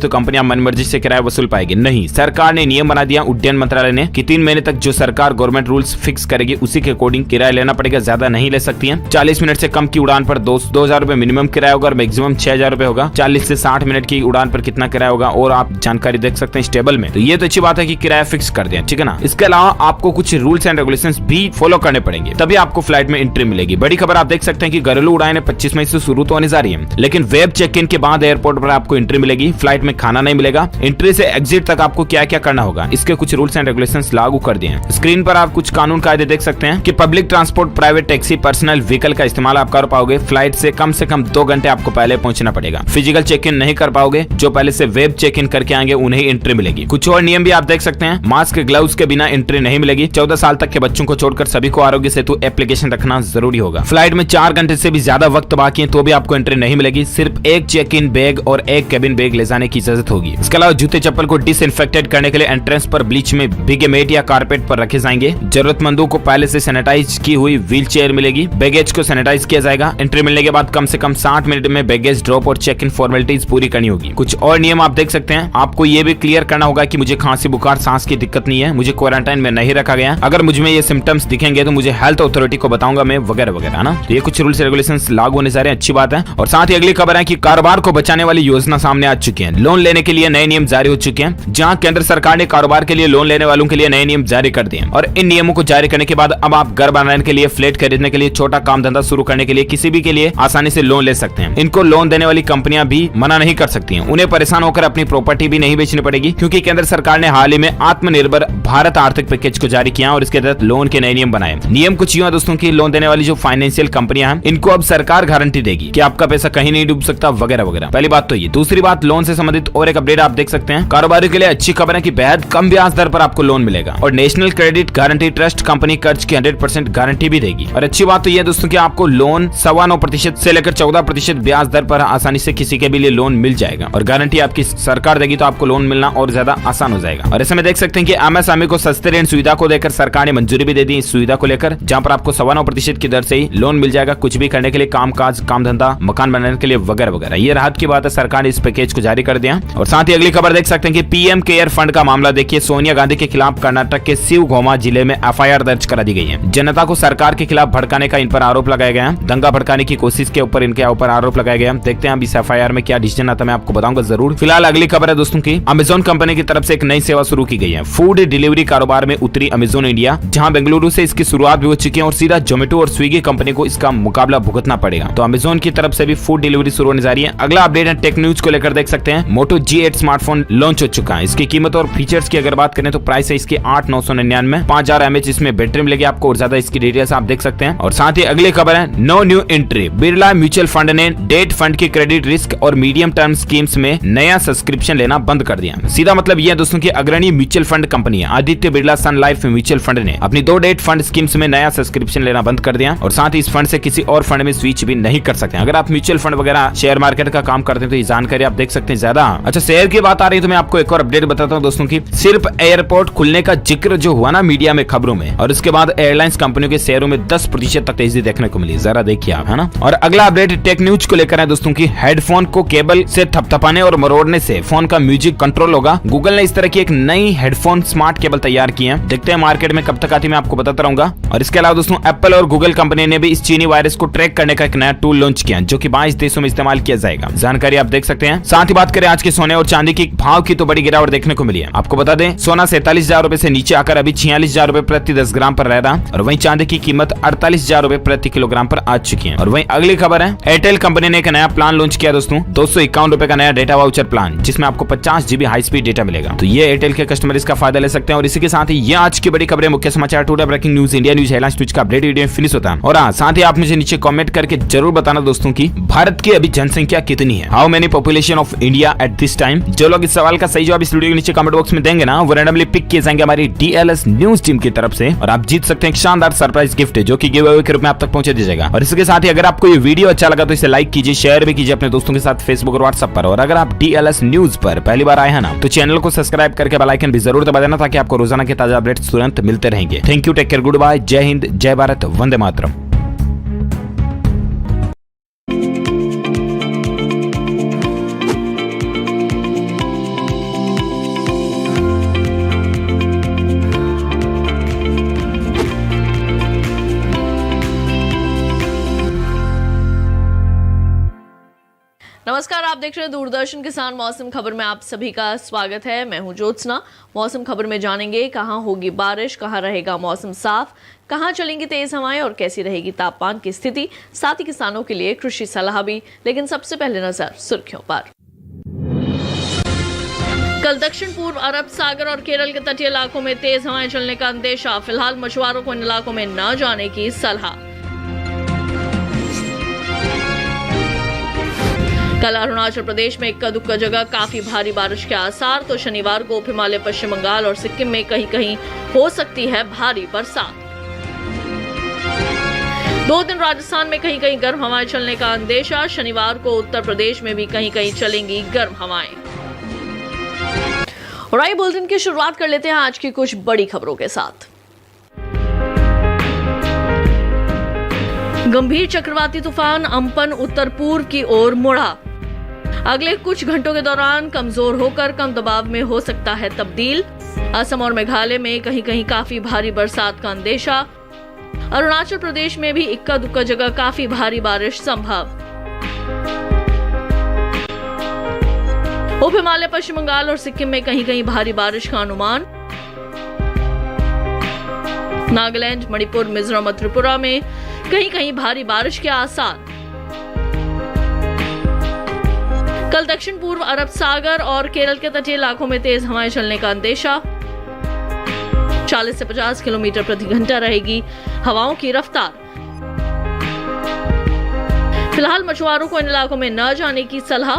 तो कंपनियां मनमर्जी से किराया वसूल पाएगी। नहीं, सरकार ने नियम बना दिया उड्डयन मंत्रालय ने कि 3 महीने तक जो सरकार गवर्नमेंट रूल्स फिक्स करेगी उसी के अकॉर्डिंग किराया लेना पड़ेगा, ज्यादा नहीं ले सकती है। 40 मिनट से कम की उड़ान पर 2,000 रुपए मिनिमम किराया होगा और मैक्सिमम 6,000 रुपए होगा। 40 से 60 मिनट की उड़ान पर कितना किराया होगा और आप जानकारी देख सकते हैं स्टेबल में। तो ये तो अच्छी बात है कि किराया फिक्स कर दिया, ठीक है ना। इसके अलावा आपको कुछ रूल्स एंड रेगुलेशंस भी फॉलो करने पड़ेंगे, तभी आपको फ्लाइट में एंट्री मिलेगी। बड़ी खबर आप देख सकते हैं कि घरेलू उड़ानें 25 मई से शुरू तो होने जा रही है, लेकिन वेब चेक इन के बाद एयरपोर्ट पर आपको एंट्री मिलेगी। फ्लाइट में खाना नहीं मिलेगा। एंट्री से एग्जिट तक आपको क्या क्या करना होगा, इसके कुछ रूल्स एंड रेगुलेशंस लागू कर दिए हैं। स्क्रीन पर आप कुछ कानून कायदे देख सकते हैं कि public transport, private taxi, personal vehicle का इस्तेमाल आप कर पाओगे। फ्लाइट से कम 2 घंटे आपको पहले पहुंचना पड़ेगा। फिजिकल चेक इन नहीं कर पाओगे, जो पहले से वेब चेक इन करके आएंगे उन्हें एंट्री मिलेगी। कुछ और नियम भी आप देख सकते हैं, मास्क, ग्लव्स के बिना एंट्री नहीं मिलेगी। 14 साल तक के बच्चों को छोड़कर सभी को आरोग्य सेतु एप्लीकेशन रखना जरूरी होगा। फ्लाइट में 4 घंटे से भी ज्यादा वक्त बाकी है तो भी आपको एंट्री नहीं मिलेगी। सिर्फ एक चेक इन बैग और एक केबिन बैग ले जाने की इजाजत होगी। इसके अलावा जूते चप्पल को डिसइंफेक्टेड करने के लिए एंट्रेंस पर ब्लीच में भीगे मेट या कारपेट पर रखे जाएंगे। जरूरतमंदों को पहले से सैनिटाइज की हुई व्हील चेयर मिलेगी। बैगेज को सैनिटाइज किया जाएगा। एंट्री मिलने के बाद कम से कम 60 मिनट में बैगेज ड्रॉप और चेक इन फॉर्मेलिटीज पूरी करनी होगी। कुछ और नियम आप देख सकते हैं। आपको ये भी क्लियर करना होगा कि मुझे खांसी, बुखार, सांस की दिक्कत नहीं है, मुझे क्वारंटाइन में नहीं रखा गया। अगर मुझे ये सिम्टम्स दिखेंगे तो मुझे हेल्थ अथॉरिटी को बताऊंगा मैं, वगैरह वगैरह ना। तो ये कुछ रूल्स रेगुलेशंस लागू होने जा रहे हैं, अच्छी बात है। और साथ ही अगली खबर है कि कारोबार को बचाने वाली योजना सामने आ चुकी है। लोन लेने के लिए नए नियम जारी हो चुके हैं, जहां केंद्र सरकार ने कारोबार के लिए लोन लेने वालों के लिए नए नियम जारी कर दिए। और इन नियमों को जारी करने के बाद अब आप घर बनाने के लिए, फ्लैट खरीदने के लिए, छोटा काम धंधा शुरू करने के लिए, किसी भी के लिए आसानी से लोन ले सकते हैं। इनको लोन देने वाली कंपनियां भी मना नहीं कर सकती हैं। उन्हें परेशान होकर अपनी प्रॉपर्टी भी नहीं बेचनी पड़ेगी, क्योंकि केंद्र सरकार ने हाल ही में आत्मनिर्भर भारत आर्थिक पैकेज को जारी किया और इसके तहत लोन के नए नियम बनाए। नियम कुछ यूं है दोस्तों की लोन देने वाली जो फाइनेंशियल कंपनियां हैं, इनको अब सरकार गारंटी देगी कि आपका पैसा कहीं नहीं डूब सकता, वगैरह वगैरह। पहली बात तो ये। दूसरी बात, लोन से संबंधित और एक अपडेट आप देख सकते हैं। कारोबारियों के लिए अच्छी खबर है की बेहद कम ब्याज दर पर आपको लोन मिलेगा और national credit guarantee trust company कर्ज की 100% गारंटी भी देगी। और अच्छी बात तो यह दोस्तों कि आपको लोन 9.25% से लेकर 14% ब्याज दर पर आसानी से किसी के भी लिए लोन मिल जाएगा और गारंटी आपकी सरकार देगी तो आपको लोन मिलना और ज्यादा आसान हो जाएगा। और ऐसे में देख सकते हैं कि एमएसएमई को सस्ते ऋण सुविधा को देकर सरकार ने मंजूरी भी दे दी इस सुविधा को लेकर, जहां पर आपको 9.25% की दर से ही लोन मिल जाएगा कुछ भी करने के लिए, काम काज, काम धंधा, मकान बनाने के लिए वगैरह वगैरह। ये राहत की बात है, सरकार ने इस पैकेज को जारी कर दिया। और साथ ही अगली खबर देख सकते हैं कि पीएम केयर फंड का मामला देखिए, सोनिया गांधी के खिलाफ कर्नाटक के शिवगोमा जिले में एफआईआर दर्ज करा दी गई है। जनता को सरकार के खिलाफ भड़काने का इन पर आरोप लगाया गया है, दंगा भड़काने की कोशिश के ऊपर इनके ऊपर आरोप लगाया गया। देखते हैं अब इस एफआईआर में क्या डिसीजन आता है, मैं आपको बताऊंगा जरूर। फिलहाल अगली खबर है दोस्तों की, अमेजोन कंपनी की तरफ से एक नई सेवा शुरू की गई है। फूड डिलीवरी कारोबार में उतरी अमेजोन इंडिया, जहां बेंगलुरु से इसकी शुरुआत भी हो चुकी है और सीधा जोमेटो और स्विगी कंपनी को इसका मुकाबला भुगतना पड़ेगा। तो अमेजोन की तरफ से भी फूड डिलीवरी शुरू होने जा रही है। अगला अपडेट है टेक न्यूज को लेकर, देख सकते हैं मोटो G8 स्मार्टफोन लॉन्च हो चुका है। इसकी कीमत और फीचर्स की अगर बात करें तो प्राइस है इसकी 8,999, 5000 mAh इसमें बैटरी मिलेगी आपको और ज्यादा इसकी डिटेल्स आप देख सकते हैं। और साथ ही अगली खबर है no new entry, Birla mutual fund ने डेट फंड की क्रेडिट रिस्क और मीडियम टर्म स्कीम्स में नया सब्सक्रिप्शन लेना बंद कर दिया। सीधा मतलब यह दोस्तों की अग्रणी म्यूचुअल फंड कंपनी है आदित्य बिरला सन लाइफ म्यूचुअल फंड ने अपनी 2 डेट फंड स्कीम्स में नया सब्सक्रिप्शन लेना बंद कर दिया और साथ ही इस फंड से किसी और फंड में स्विच भी नहीं कर सकते। अगर आप म्यूचुअल फंड वगैरह शेयर मार्केट का काम करते हैं तो ये जानकारी आप देख सकते हैं ज्यादा। अच्छा, शेयर की बात आ रही है तो मैं आपको एक और अपडेट बताता हूँ दोस्तों की, सिर्फ एयरपोर्ट खुलने का जिक्र जो हुआ ना मीडिया में खबरों में, और उसके बाद एयरलाइंस कंपनियों के शेयरों में 10% तक तेजी देखने को मिली। जरा देखिए आप, है ना। और अगला अपडेट टेक न्यूज को लेकर है दोस्तों की, हेडफोन को केबल से थपथपाने और मरोड़ने से फोन का म्यूजिक कंट्रोल होगा। गूगल ने इस तरह की एक नई हेडफोन स्मार्ट केबल तैयार की है, देखते हैं मार्केट में कब तक आती मैं आपको बताता रहूंगा। और इसके अलावा दोस्तों एप्पल और गूगल कंपनी ने भी इस चीनी वायरस को ट्रैक करने का एक नया टूल लॉन्च किया जो कि 22 देशों में इस्तेमाल किया जाएगा। जानकारी आप देख सकते हैं। साथ ही बात करें आज के सोने और चांदी की भाव की तो बड़ी गिरावट देखने को मिली है। आपको बता दें सोना 47,000 रुपए से नीचे आकर अभी 46,000 रुपए प्रति 10 ग्राम पर रह रहा और वहीं चांदी की कीमत 48,000 रुपए प्रति किलोग्राम पर आ चुकी है। और वहीं अगली खबर है एयरटेल कंपनी ने एक नया प्लान लॉन्च किया दोस्तों, 251 रुपए का नया डेटा वाउचर प्लान जिसमें आपको 50 GB हाई स्पीड डेटा मिलेगा। तो ये एयरटेल के कस्टमर इसका फायदा ले सकते हैं। और इसी के साथ ही ये आज की बड़ी खबरें, मुख्य समाचार, today breaking news, India news headlines news का अपडेट वीडियो फिनिश होता है। और साथ ही आप मुझे नीचे कमेंट करके जरूर बताना दोस्तों की भारत की अभी जनसंख्या कितनी है, how many population of India at this time. जो लोग इस सवाल का सही जवाब इस वीडियो के नीचे कमेंट बॉक्स में देंगे ना, वो रैंडमली पिक किए जाएंगे हमारी DLS न्यूज टीम की तरफ से और आप जीत सकते हैं एक शानदार सरप्राइज गिफ्ट जो कि गिव अवे के रूप में आप तक पहुंचा दिया जाएगा। और इसके साथ ही अगर आपको ये वीडियो अच्छा लगा तो इसे लाइक कीजिए, शेयर भी कीजिए अपने दोस्तों के साथ फेसबुक और व्हाट्सएप पर। और अगर आप DLS न्यूज पर पहली बार आए हैं ना तो चैनल को सब्सक्राइब करके बेल आइकन भी जरूर दबा देना ताकि आपको रोजाना के ताजा अपडेट्स तुरंत मिलते रहेंगे। Thank you, take care, good bye, जय हिंद, जय भारत, वंदे मातरम। नमस्कार, आप देख रहे हैं दूरदर्शन किसान मौसम खबर में आप सभी का स्वागत है। मैं हूं ज्योत्सना। मौसम खबर में जानेंगे कहां होगी बारिश, कहां रहेगा मौसम साफ, कहां चलेंगी तेज हवाएं और कैसी रहेगी तापमान की स्थिति, साथ ही किसानों के लिए कृषि सलाह भी। लेकिन सबसे पहले नजर सुर्खियों पर। कल दक्षिण पूर्व अरब सागर और केरल के तटीय इलाकों में तेज हवाएं चलने का अंदेशा, फिलहाल मछुआरों को इन इलाकों में न जाने की सलाह। कल अरुणाचल प्रदेश में इक्का दुक्का जगह काफी भारी बारिश के आसार, तो शनिवार को उप हिमालय, पश्चिम बंगाल और सिक्किम में कहीं कहीं हो सकती है भारी बरसात। 2 दिन राजस्थान में कहीं कहीं गर्म हवाएं चलने का अंदेशा, शनिवार को उत्तर प्रदेश में भी कहीं कहीं चलेंगी गर्म हवाएं। और आइए बुलेटिन की शुरुआत कर लेते हैं आज की कुछ बड़ी खबरों के साथ। गंभीर चक्रवाती तूफान अम्पन उत्तर पूर्व की ओर मुड़ा, अगले कुछ घंटों के दौरान कमजोर होकर कम दबाव में हो सकता है तब्दील। असम और मेघालय में कहीं कहीं काफी भारी बरसात का अंदेशा, अरुणाचल प्रदेश में भी इक्का दुक्का जगह काफी भारी बारिश संभव। उप हिमालय, पश्चिम बंगाल और सिक्किम में कहीं कहीं भारी बारिश का अनुमान। नागालैंड, मणिपुर, मिजोरम और त्रिपुरा में कहीं कहीं भारी बारिश के आसार। कल दक्षिण पूर्व अरब सागर और केरल के तटीय इलाकों में तेज हवाएं चलने का अंदेशा, 40 से 50 किलोमीटर प्रति घंटा रहेगी हवाओं की रफ्तार। फिलहाल मछुआरों को इन इलाकों में न जाने की सलाह।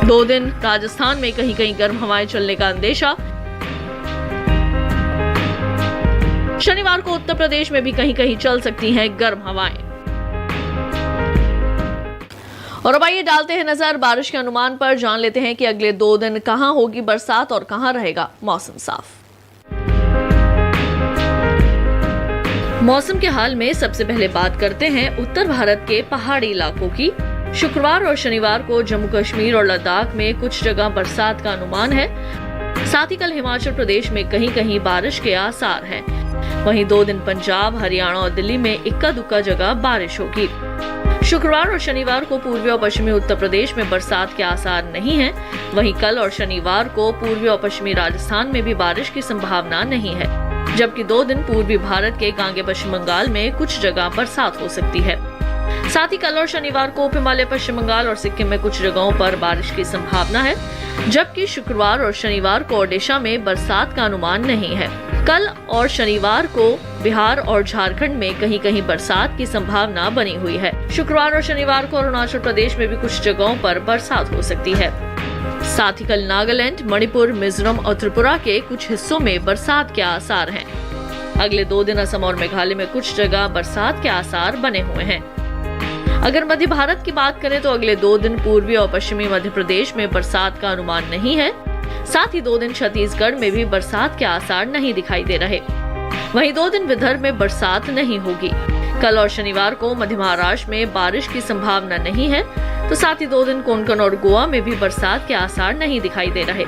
2 दिन राजस्थान में कहीं कहीं गर्म हवाएं चलने का अंदेशा। शनिवार को उत्तर प्रदेश में भी कहीं कहीं चल सकती हैं गर्म हवाएं। और अब आइए डालते हैं नजर बारिश के अनुमान पर, जान लेते हैं कि अगले 2 दिन कहां होगी बरसात और कहां रहेगा मौसम साफ। मौसम के हाल में सबसे पहले बात करते हैं उत्तर भारत के पहाड़ी इलाकों की। शुक्रवार और शनिवार को जम्मू कश्मीर और लद्दाख में कुछ जगह बरसात का अनुमान है। साथ ही कल हिमाचल प्रदेश में कहीं कहीं बारिश के आसार हैं। वहीं 2 दिन पंजाब, हरियाणा और दिल्ली में इक्का दुक्का जगह बारिश होगी। शुक्रवार और शनिवार को पूर्वी और पश्चिमी उत्तर प्रदेश में बरसात के आसार नहीं हैं। वहीं कल और शनिवार को पूर्वी और पश्चिमी राजस्थान में भी बारिश की संभावना नहीं है, जबकि 2 दिन पूर्वी भारत के गांगे पश्चिम बंगाल में कुछ जगह बरसात हो सकती है। साथ ही कल और शनिवार को उप हिमालय पश्चिम बंगाल और सिक्किम में कुछ जगहों पर बारिश की संभावना है, जबकि शुक्रवार और शनिवार को ओडिशा में बरसात का अनुमान नहीं है। कल और शनिवार को बिहार और झारखंड में कहीं कहीं बरसात की संभावना बनी हुई है। शुक्रवार और शनिवार को अरुणाचल प्रदेश में भी कुछ जगहों पर बरसात हो सकती है। साथ ही कल नागालैंड, मणिपुर, मिजोरम और त्रिपुरा के कुछ हिस्सों में बरसात के आसार हैं। अगले 2 दिन असम और मेघालय में कुछ जगह बरसात के आसार बने हुए हैं। अगर मध्य भारत की बात करें तो अगले 2 दिन पूर्वी और पश्चिमी मध्य प्रदेश में बरसात का अनुमान नहीं है। साथ ही 2 दिन छत्तीसगढ़ में भी बरसात के आसार नहीं दिखाई दे रहे। वहीं 2 दिन विदर्भ में बरसात नहीं होगी। कल और शनिवार को मध्य महाराष्ट्र में बारिश की संभावना नहीं है, तो साथ ही 2 दिन कोंकण और गोवा में भी बरसात के आसार नहीं दिखाई दे रहे।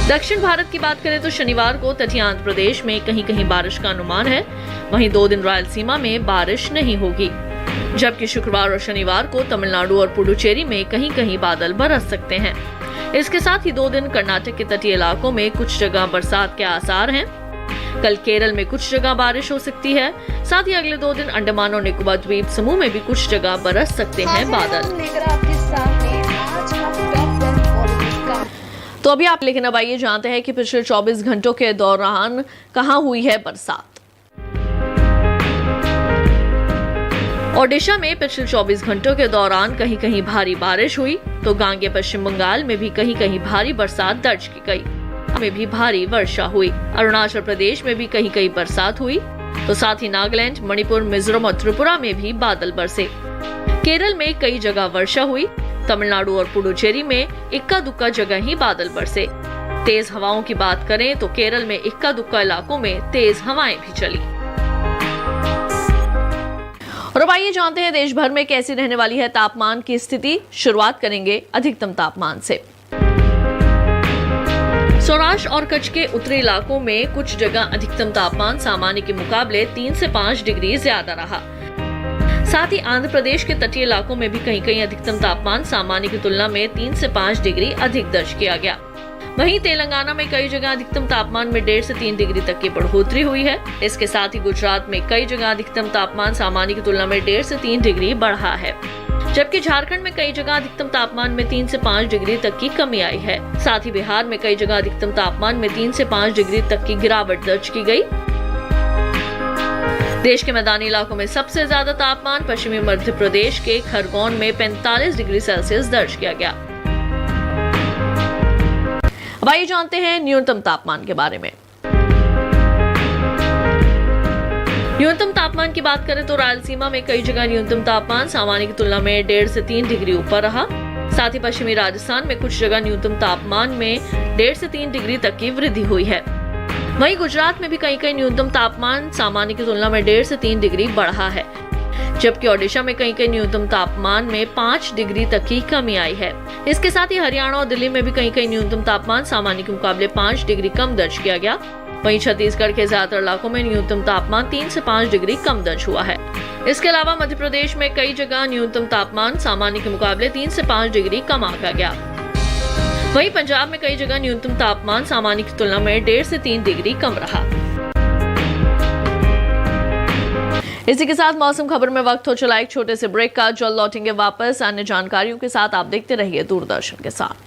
दक्षिण भारत की बात करें तो शनिवार को तटीय आंध्र प्रदेश में कहीं कहीं बारिश का अनुमान है। वहीं 2 दिन रायलसीमा में बारिश नहीं होगी, जबकि शुक्रवार और शनिवार को तमिलनाडु और पुडुचेरी में कहीं कहीं बादल बरस सकते हैं। इसके साथ ही 2 दिन कर्नाटक के तटीय इलाकों में कुछ जगह बरसात के आसार हैं। कल केरल में कुछ जगह बारिश हो सकती है। साथ ही अगले 2 दिन अंडमान और निकोबार द्वीप समूह में भी कुछ जगह बरस सकते हैं बादल। तो अभी आप लेकिन अब आइए जानते हैं कि पिछले 24 घंटों के दौरान कहां हुई है बरसात। ओडिशा में पिछले 24 घंटों के दौरान कहीं कहीं भारी बारिश हुई, तो गांगे पश्चिम बंगाल में भी कहीं कहीं भारी बरसात दर्ज की गई, में भी भारी वर्षा हुई। अरुणाचल प्रदेश में भी कहीं कहीं बरसात हुई, तो साथ ही नागालैंड, मणिपुर, मिजोरम और त्रिपुरा में भी बादल बरसे। केरल में कई जगह वर्षा हुई। तमिलनाडु और पुडुचेरी में इक्का दुक्का जगह ही बादल बरसे। तेज हवाओं की बात करें तो केरल में इक्का दुक्का इलाकों में तेज हवाएं भी चली। और अब आइए जानते हैं देश भर में कैसी रहने वाली है तापमान की स्थिति। शुरुआत करेंगे अधिकतम तापमान से। सौराष्ट्र और कच्छ के उत्तरी इलाकों में कुछ जगह अधिकतम तापमान सामान्य के मुकाबले 3 से 5 डिग्री ज्यादा रहा। साथ ही आंध्र प्रदेश के तटीय इलाकों में भी कहीं कहीं अधिकतम तापमान सामान्य की तुलना में 3 से 5 डिग्री अधिक दर्ज किया गया। वहीं तेलंगाना में कई जगह अधिकतम तापमान में 1.5 से 3 डिग्री तक की बढ़ोतरी हुई है। इसके साथ ही गुजरात में कई जगह अधिकतम तापमान सामान्य की तुलना में 1.5 से 3 डिग्री बढ़ा है, जबकि झारखंड में कई जगह अधिकतम तापमान में 3 से 5 डिग्री तक की कमी आई है। साथ ही बिहार में कई जगह अधिकतम तापमान में 3 से 5 डिग्री तक की गिरावट दर्ज की गई। देश के मैदानी इलाकों में सबसे ज्यादा तापमान पश्चिमी मध्य प्रदेश के खरगोन में 45 डिग्री सेल्सियस दर्ज किया गया। अब आइए जानते हैं न्यूनतम तापमान के बारे में। न्यूनतम तापमान की बात करें तो रायलसीमा में कई जगह न्यूनतम तापमान सामान्य की तुलना में 1.5 से 3 डिग्री ऊपर रहा। साथ ही पश्चिमी राजस्थान में कुछ जगह न्यूनतम तापमान में 1.5 से 3 डिग्री तक की वृद्धि हुई है। वहीं गुजरात में भी कहीं कहीं न्यूनतम तापमान सामान्य की तुलना में 1.5 से 3 डिग्री बढ़ा है, जबकि ओडिशा में कहीं कहीं न्यूनतम तापमान में 5 डिग्री तक की कमी आई है। इसके साथ ही हरियाणा और दिल्ली में भी कहीं कहीं न्यूनतम तापमान सामान्य के मुकाबले 5 डिग्री कम दर्ज किया गया। वहीं छत्तीसगढ़ के ज्यादातर इलाकों में न्यूनतम तापमान 3 से 5 डिग्री कम दर्ज हुआ है। इसके अलावा मध्य प्रदेश में कई जगह न्यूनतम तापमान सामान्य के मुकाबले 3 से 5 डिग्री कम आंका गया। वहीं पंजाब में कई जगह न्यूनतम तापमान सामान्य की तुलना में 1.5 से 3 डिग्री कम रहा। इसी के साथ मौसम खबर में वक्त हो चला एक छोटे से ब्रेक का। जल्द लौटेंगे वापस अन्य जानकारियों के साथ। आप देखते रहिए दूरदर्शन के साथ।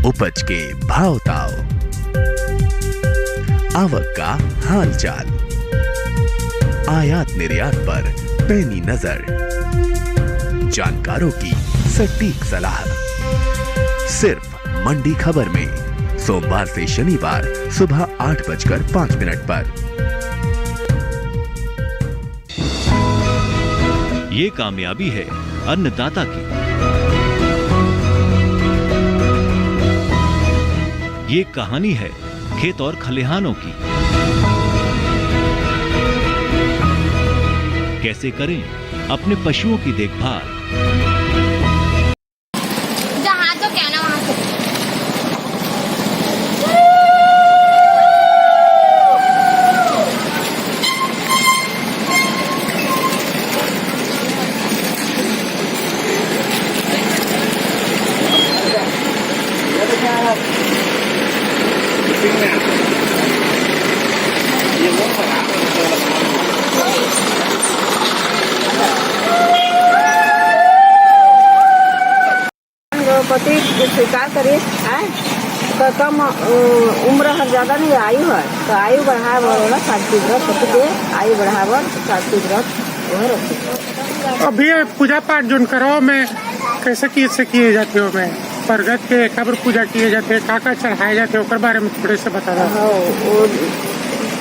उपज के भाव ताव, आवक का हाल चाल, आयात निर्यात पर पैनी नजर, जानकारों की सटीक सलाह, सिर्फ मंडी खबर में सोमवार से शनिवार सुबह 8:05 पर। ये कामयाबी है अन्नदाता की, ये कहानी है खेत और खलिहानों की। कैसे करें अपने पशुओं की देखभाल, जहाँ तो कहना वहाँ से। पति स्वीकार करिए तो कम उम्र हर ज्यादा नहीं आयु है तो आयु बढ़ाए वाला सात्विक व्रत पति के आयु बढ़ावर सात्विक व्रत। अभी पूजा पाठ जो करो में कैसे किए जाते हो में प्रगत के खबर पूजा किए जाते हैं काका चढ़ाए जाते हैं बारे में थोड़े से बता दो।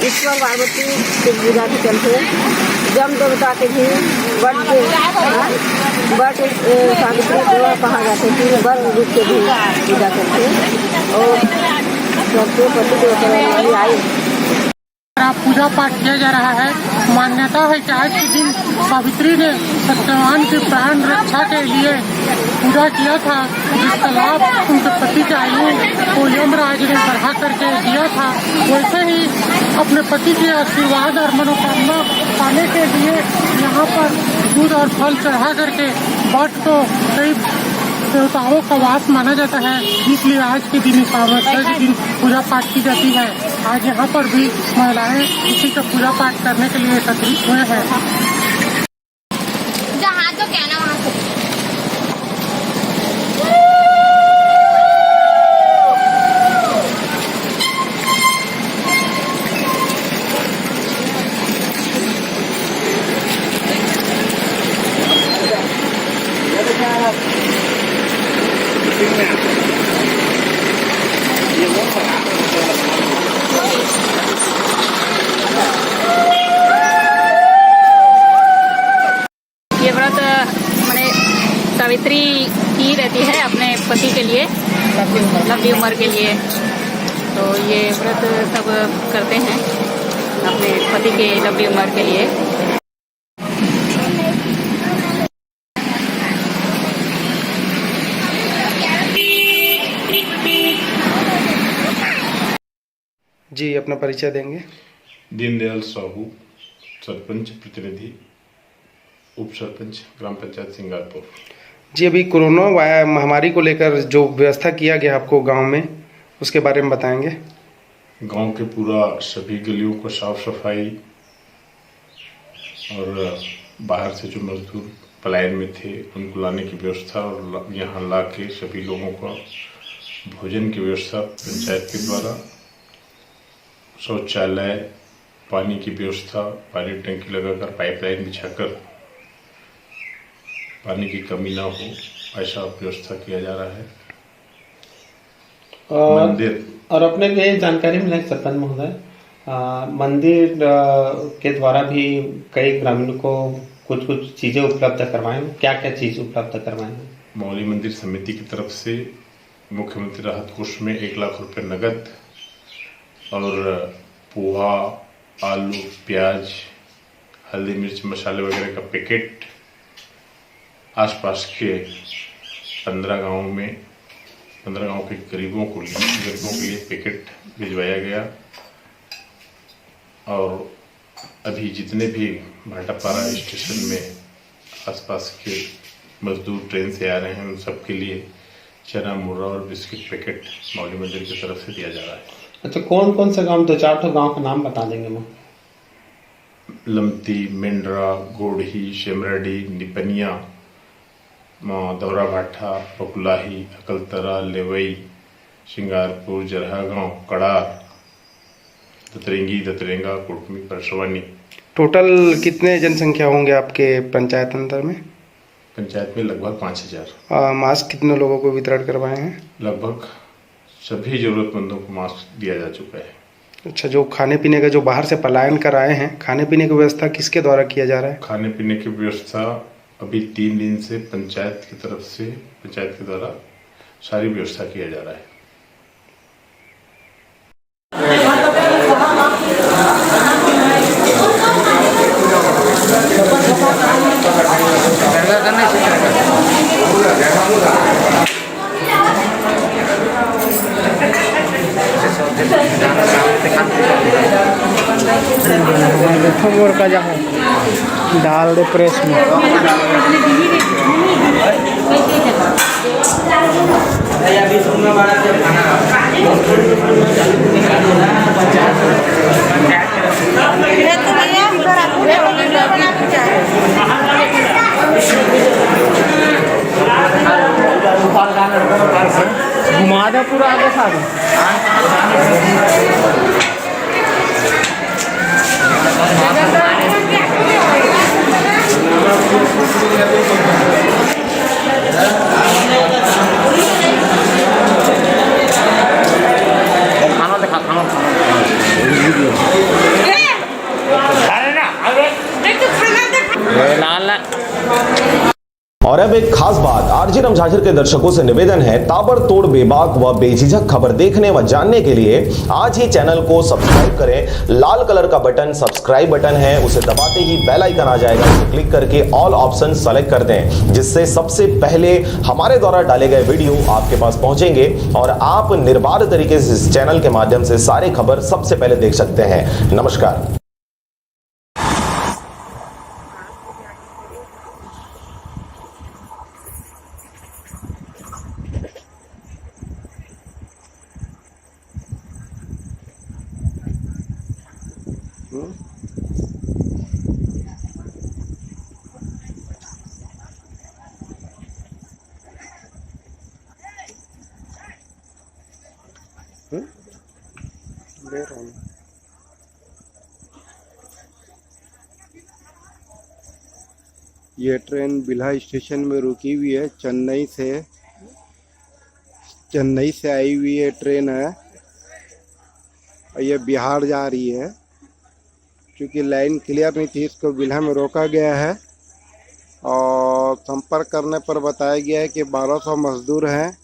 ईश्वर पार्वती के पूजा के चलते जम देवता के भी बट सावित्री विवाह कहा जाते हैं बर रूप के भी पूजा करते और सबके पति देवता आयु पूजा पाठ किया जा रहा है। मान्यता है कि आज के दिन सावित्री ने सत्यवान की प्राण रक्षा के लिए पूजा किया था, जिसका लाभ उनके पति के आयु को यमराज ने बढ़ा करके दिया था। वैसे ही अपने पति के आशीर्वाद और मनोकामना पाने के लिए यहाँ पर दूध और फल चढ़ा करके बट को कई देवताओं का वास माना जाता है, इसलिए आज के दिन अमावस्या के दिन पूजा पाठ की जाती है। आज यहाँ पर भी महिलाएं इसी का पूजा पाठ करने के लिए एकत्रित हुए हैं। जहाँ तो कहना वहाँ से। ये व्रत मैंने सावित्री की रहती है अपने पति के लिए लंबी उम्र के लिए, तो ये व्रत सब करते हैं अपने पति के लंबी उम्र के लिए। जी अपना परिचय देंगे। दीनदयाल साहू, सरपंच प्रतिनिधि, उप सरपंच, ग्राम पंचायत सिंगारपुर। जी अभी कोरोना महामारी को लेकर जो व्यवस्था किया गया आपको गांव में, उसके बारे में बताएंगे। गांव के पूरा सभी गलियों को साफ सफाई और बाहर से जो मजदूर पलायन में थे उनको लाने की व्यवस्था और यहाँ ला के सभी लोगों का भोजन की व्यवस्था पंचायत के द्वारा, शौचालय, पानी की व्यवस्था, पानी टंकी लगाकर पाइपलाइन बिछाकर पानी की कमी ना हो ऐसा व्यवस्था किया जा रहा है। मंदिर और अपने के जानकारी मिला सरपंच महोदय, मंदिर के द्वारा भी कई ग्रामीणों को कुछ चीजें उपलब्ध करवाएं, क्या क्या चीज उपलब्ध करवाएं? मौली मंदिर समिति की तरफ से मुख्यमंत्री राहत कोष में 1 लाख रुपए नगद और पोहा, आलू, प्याज, हल्दी मिर्च मसाले वगैरह का पैकेट आसपास के 15 गांव के गरीबों के लिए पैकेट भिजवाया गया। और अभी जितने भी भाटापारा स्टेशन में आसपास के मजदूर ट्रेन से आ रहे हैं उन सब के लिए चना, मुर्रा और बिस्किट पैकेट मौली मंदिर की तरफ से दिया जा रहा है। अच्छा, कौन कौन से गांव, 2-4 गांव का नाम बता देंगे मैं? लमती, मेंढरा, गोढ़ी, शेमराडी, निपनिया, दौरा भाठा, पकुलाही, अकलतरा, लेवई, शिंगारपुर, जरहा गांव, कड़ार, दतरेंगी, दतरेंगा, कुटमी, परसवानी टोटल कितने जनसंख्या होंगे आपके पंचायत अंदर में? पंचायत में लगभग 5000। मास्क कितने लोगों को वितरण करवाए हैं? लगभग सभी जरूरतमंदों को मास्क दिया जा चुका है। अच्छा, जो खाने पीने का, जो बाहर से पलायन कर आए हैं, खाने पीने की व्यवस्था किसके द्वारा किया जा रहा है? खाने पीने की व्यवस्था अभी 3 दिन से पंचायत की तरफ से, पंचायत के द्वारा सारी व्यवस्था किया जा रहा है। का जहाँ डाल दे प्रेस में। घुमा दो पूरा आगे सारे। और अब एक खास बात, आरजे रमझाझर के दर्शकों से निवेदन है, ताबड़तोड़ बेबाक व बेझिझक खबर देखने व जानने के लिए आज ही चैनल को सब्सक्राइब करें। लाल कलर का बटन सब्सक्राइब बटन है, उसे दबाते ही बेल आइकन आ जाएगा, उसे क्लिक करके ऑल ऑप्शन सेलेक्ट कर दें, जिससे सबसे पहले हमारे द्वारा डाले गए वीडियो आपके पास पहुंचेंगे और आप निर्बाध तरीके से इस चैनल के माध्यम से सारी खबर सबसे पहले देख सकते हैं। नमस्कार। ये ट्रेन बिल्हा स्टेशन में रुकी हुई है। चेन्नई से आई हुई ये ट्रेन है और ये बिहार जा रही है। क्योंकि लाइन क्लियर नहीं थी, इसको बिल्हा में रोका गया है और संपर्क करने पर बताया गया है कि 1200 मजदूर हैं,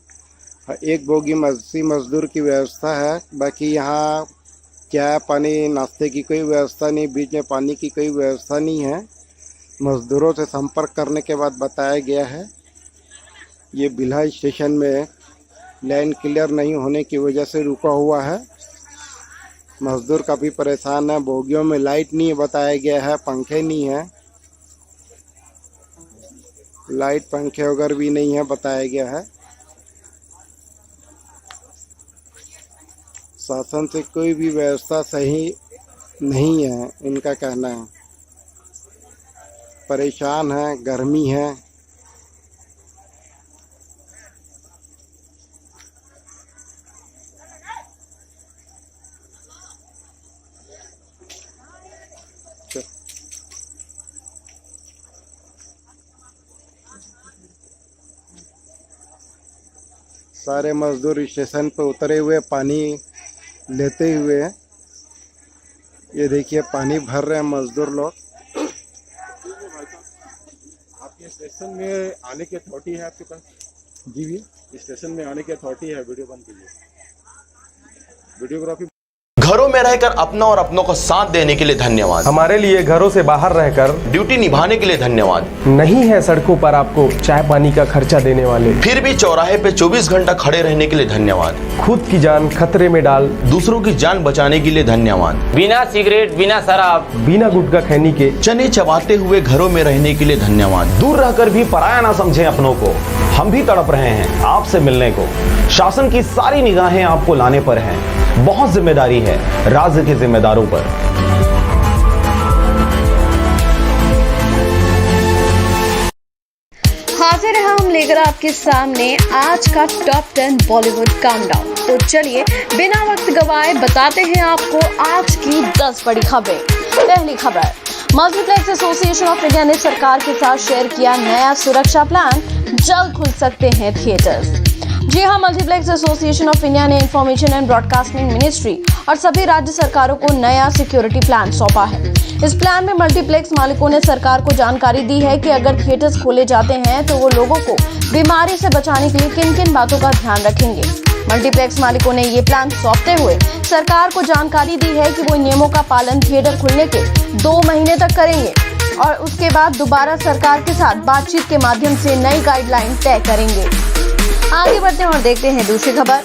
एक बोगी में 80 मजदूर की व्यवस्था है। बाकी यहाँ चाय पानी नाश्ते की कोई व्यवस्था नहीं, बीच में पानी की कोई व्यवस्था नहीं है। मजदूरों से संपर्क करने के बाद बताया गया है ये बिल्हा स्टेशन में लाइन क्लियर नहीं होने की वजह से रुका हुआ है। मजदूर काफ़ी परेशान है। बोगियों में लाइट नहीं बताया गया है, पंखे नहीं है, लाइट पंखे वगैरह भी नहीं है बताया गया है। शासन से कोई भी व्यवस्था सही नहीं है, इनका कहना है। परेशान है, गर्मी है। सारे मजदूर स्टेशन पे उतरे हुए पानी लेते हुए, ये देखिए पानी भर रहे हैं मजदूर लोग। आपके स्टेशन में आने की अथॉरिटी है आपके पास? जी भैया, स्टेशन में आने की अथॉरिटी है, वीडियो बंद कीजिए। वीडियोग्राफी घरों में रहकर अपना और अपनों को साथ देने के लिए धन्यवाद। हमारे लिए घरों से बाहर रहकर ड्यूटी निभाने के लिए धन्यवाद। नहीं है सड़कों पर आपको चाय पानी का खर्चा देने वाले, फिर भी चौराहे पे 24 घंटा खड़े रहने के लिए धन्यवाद। खुद की जान खतरे में डाल दूसरों की जान बचाने के लिए धन्यवाद। बिना सिगरेट, बिना शराब, बिना गुटखा खैनी के चने चबाते हुए घरों में रहने के लिए धन्यवाद। दूर रहकर भी पराया ना समझें अपनों को, हम भी तड़प रहे हैं आपसे मिलने को। शासन की सारी निगाहें आपको लाने पर हैं, बहुत जिम्मेदारी है राज्य के जिम्मेदारों पर। हाजिर हैं हम लेकर आपके सामने आज का टॉप 10 बॉलीवुड काउंटडाउन। तो चलिए बिना वक्त गवाए बताते हैं आपको आज की 10 बड़ी खबरें। पहली खबर, मल्टीप्लेक्स एसोसिएशन ऑफ इंडिया ने सरकार के साथ शेयर किया नया सुरक्षा प्लान, जल्द खुल सकते हैं थिएटर्स। जी हां, मल्टीप्लेक्स एसोसिएशन ऑफ इंडिया ने इंफॉर्मेशन एंड ब्रॉडकास्टिंग मिनिस्ट्री और सभी राज्य सरकारों को नया सिक्योरिटी प्लान सौंपा है। इस प्लान में मल्टीप्लेक्स मालिकों ने सरकार को जानकारी दी है कि अगर थिएटर्स खोले जाते हैं तो वो लोगों को बीमारी से बचाने के लिए किन किन बातों का ध्यान रखेंगे। मल्टीप्लेक्स मालिकों ने ये प्लान सौंपते हुए सरकार को जानकारी दी है कि वो नियमों का पालन थिएटर खुलने के 2 महीने तक करेंगे और उसके बाद दोबारा सरकार के साथ बातचीत के माध्यम से नई गाइडलाइन तय करेंगे। आगे बढ़ते हैं और देखते हैं दूसरी खबर।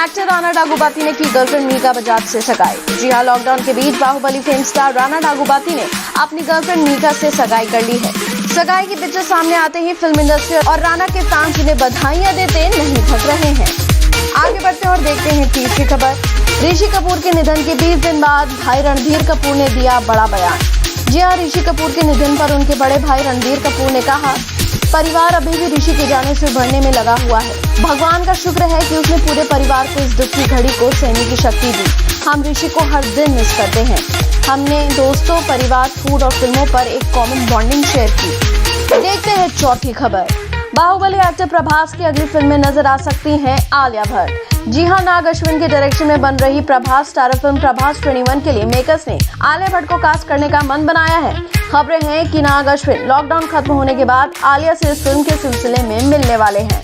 एक्टर राणा डागुबाती ने की गर्लफ्रेंड मीका बजाज से सगाई। जी हां, लॉकडाउन के बीच बाहुबली फिल्म स्टार राणा डागुबाती ने अपनी गर्लफ्रेंड मीका से सगाई कर ली है। सगाई की पिक्चर सामने आते ही फिल्म इंडस्ट्री और राणा के फैंस उन्हें बधाइयां देते नहीं थक रहे हैं। आगे बढ़ते हैं और देखते हैं तीसरी खबर। ऋषि कपूर के निधन के 20 दिन बाद भाई रणबीर कपूर ने दिया बड़ा बयान। जी हां, ऋषि कपूर के निधन पर उनके बड़े भाई रणबीर कपूर ने कहा, परिवार अभी भी ऋषि के जाने से उभरने में लगा हुआ है। भगवान का शुक्र है कि उसने पूरे परिवार को इस दुख की घड़ी को सहने की शक्ति दी। हम ऋषि को हर दिन मिस करते हैं। हमने दोस्तों, परिवार, फूड और फिल्मों पर एक कॉमन बॉन्डिंग शेयर की। देखते हैं चौथी खबर। बाहुबली एक्टर प्रभास की अगली फिल्म में नजर आ सकती हैं आलिया भट्ट। जी हां, नाग अश्विन के डायरेक्शन में बन रही प्रभास स्टारर फिल्म प्रभास 21 के लिए मेकर्स ने आलिया भट्ट को कास्ट करने का मन बनाया है। खबरें हैं कि नाग अश्विन लॉकडाउन खत्म होने के बाद आलिया से इस फिल्म के सिलसिले में मिलने वाले हैं।